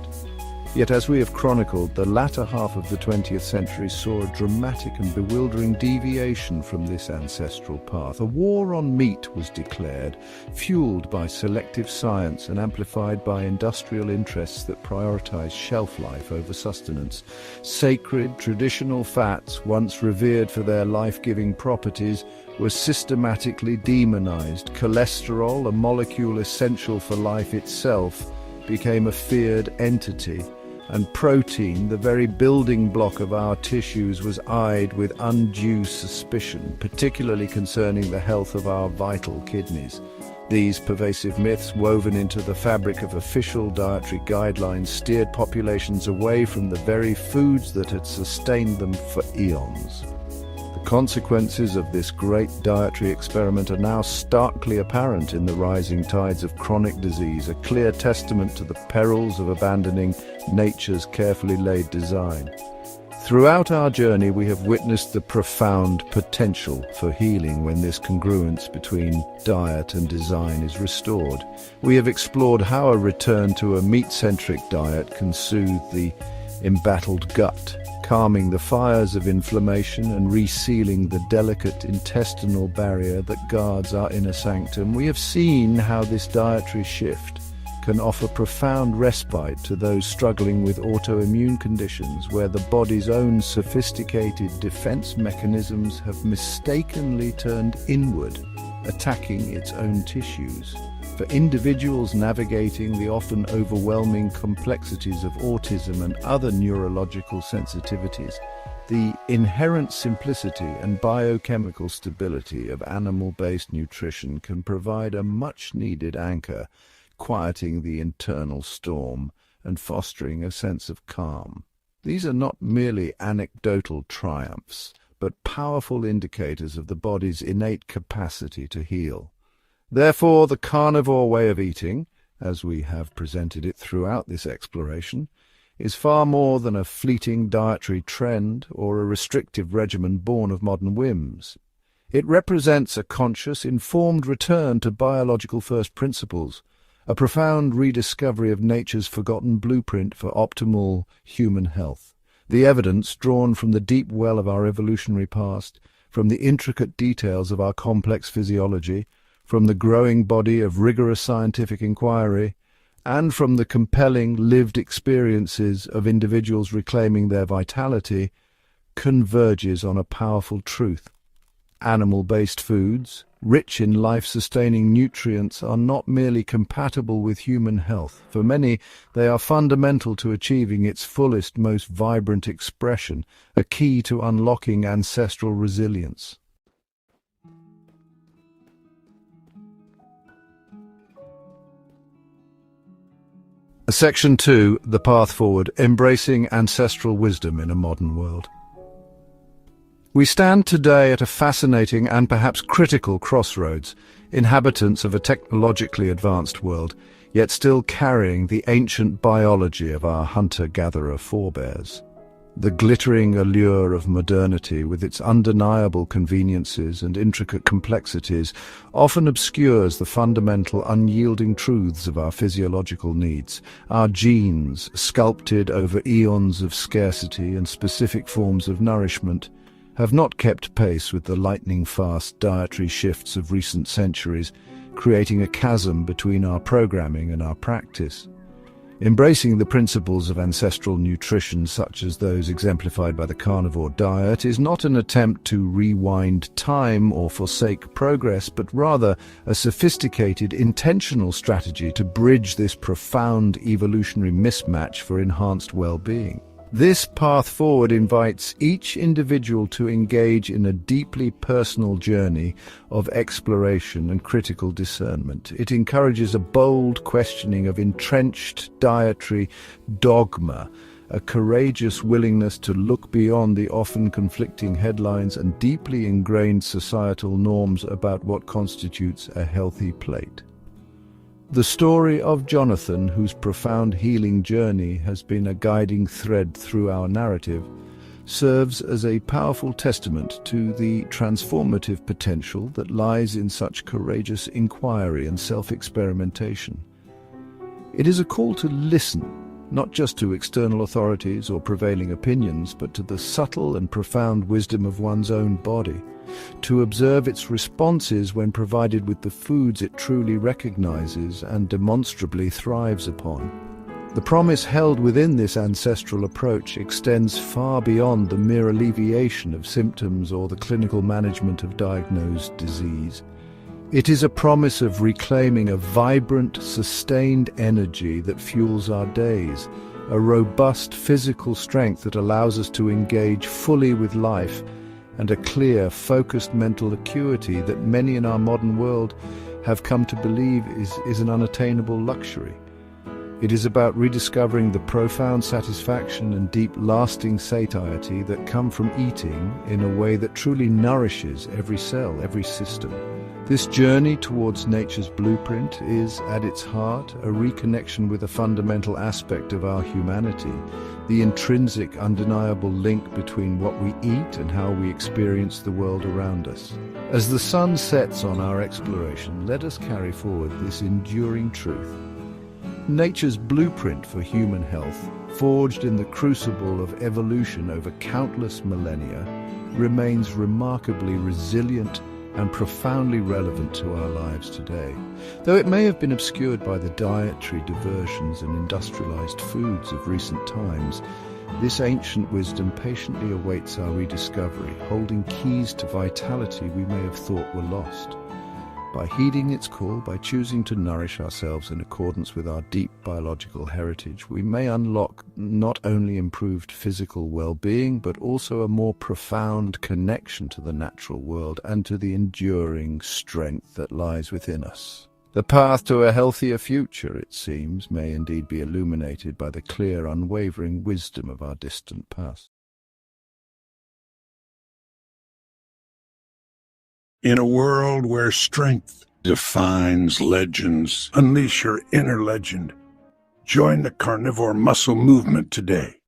Yet, as we have chronicled, the latter half of the 20th century saw a dramatic and bewildering deviation from this ancestral path. A war on meat was declared, fueled by selective science and amplified by industrial interests that prioritized shelf life over sustenance. Sacred, traditional fats, once revered for their life-giving properties, were systematically demonized. Cholesterol, a molecule essential for life itself, became a feared entity. And protein, the very building block of our tissues, was eyed with undue suspicion, particularly concerning the health of our vital kidneys. These pervasive myths, woven into the fabric of official dietary guidelines, steered populations away from the very foods that had sustained them for eons. The consequences of this great dietary experiment are now starkly apparent in the rising tides of chronic disease, a clear testament to the perils of abandoning nature's carefully laid design. Throughout our journey, we have witnessed the profound potential for healing when this congruence between diet and design is restored. We have explored how a return to a meat-centric diet can soothe the embattled gut, calming the fires of inflammation and resealing the delicate intestinal barrier that guards our inner sanctum. We have seen how this dietary shift can offer profound respite to those struggling with autoimmune conditions where the body's own sophisticated defense mechanisms have mistakenly turned inward, attacking its own tissues. For individuals navigating the often overwhelming complexities of autism and other neurological sensitivities, the inherent simplicity and biochemical stability of animal-based nutrition can provide a much-needed anchor, quieting the internal storm and fostering a sense of calm. These are not merely anecdotal triumphs, but powerful indicators of the body's innate capacity to heal. Therefore, the carnivore way of eating, as we have presented it throughout this exploration, is far more than a fleeting dietary trend or a restrictive regimen born of modern whims. It represents a conscious, informed return to biological first principles, a profound rediscovery of nature's forgotten blueprint for optimal human health. The evidence, drawn from the deep well of our evolutionary past, from the intricate details of our complex physiology, from the growing body of rigorous scientific inquiry, and from the compelling lived experiences of individuals reclaiming their vitality, converges on a powerful truth. Animal-based foods, rich in life-sustaining nutrients, are not merely compatible with human health. For many, they are fundamental to achieving its fullest, most vibrant expression, a key to unlocking ancestral resilience. Section 2, The Path Forward, Embracing Ancestral Wisdom in a Modern World. We stand today at a fascinating and perhaps critical crossroads, inhabitants of a technologically advanced world, yet still carrying the ancient biology of our hunter-gatherer forebears. The glittering allure of modernity, with its undeniable conveniences and intricate complexities, often obscures the fundamental unyielding truths of our physiological needs. Our genes, sculpted over eons of scarcity and specific forms of nourishment, have not kept pace with the lightning-fast dietary shifts of recent centuries, creating a chasm between our programming and our practice. Embracing the principles of ancestral nutrition, such as those exemplified by the carnivore diet, is not an attempt to rewind time or forsake progress, but rather a sophisticated, intentional strategy to bridge this profound evolutionary mismatch for enhanced well-being. This path forward invites each individual to engage in a deeply personal journey of exploration and critical discernment. It encourages a bold questioning of entrenched dietary dogma, a courageous willingness to look beyond the often conflicting headlines and deeply ingrained societal norms about what constitutes a healthy plate. The story of Jonathan, whose profound healing journey has been a guiding thread through our narrative, serves as a powerful testament to the transformative potential that lies in such courageous inquiry and self-experimentation. It is a call to listen, not just to external authorities or prevailing opinions, but to the subtle and profound wisdom of one's own body, to observe its responses when provided with the foods it truly recognizes and demonstrably thrives upon. The promise held within this ancestral approach extends far beyond the mere alleviation of symptoms or the clinical management of diagnosed disease. It is a promise of reclaiming a vibrant, sustained energy that fuels our days, a robust physical strength that allows us to engage fully with life, and a clear, focused mental acuity that many in our modern world have come to believe is an unattainable luxury. It is about rediscovering the profound satisfaction and deep, lasting satiety that come from eating in a way that truly nourishes every cell, every system. This journey towards nature's blueprint is, at its heart, a reconnection with a fundamental aspect of our humanity, the intrinsic, undeniable link between what we eat and how we experience the world around us. As the sun sets on our exploration, let us carry forward this enduring truth. Nature's blueprint for human health, forged in the crucible of evolution over countless millennia, remains remarkably resilient and profoundly relevant to our lives today. Though it may have been obscured by the dietary diversions and industrialized foods of recent times, this ancient wisdom patiently awaits our rediscovery, holding keys to vitality we may have thought were lost. By heeding its call, by choosing to nourish ourselves in accordance with our deep biological heritage, we may unlock not only improved physical well-being, but also a more profound connection to the natural world and to the enduring strength that lies within us. The path to a healthier future, it seems, may indeed be illuminated by the clear, unwavering wisdom of our distant past. In a world where strength defines legends, unleash your inner legend. Join the carnivore muscle movement today.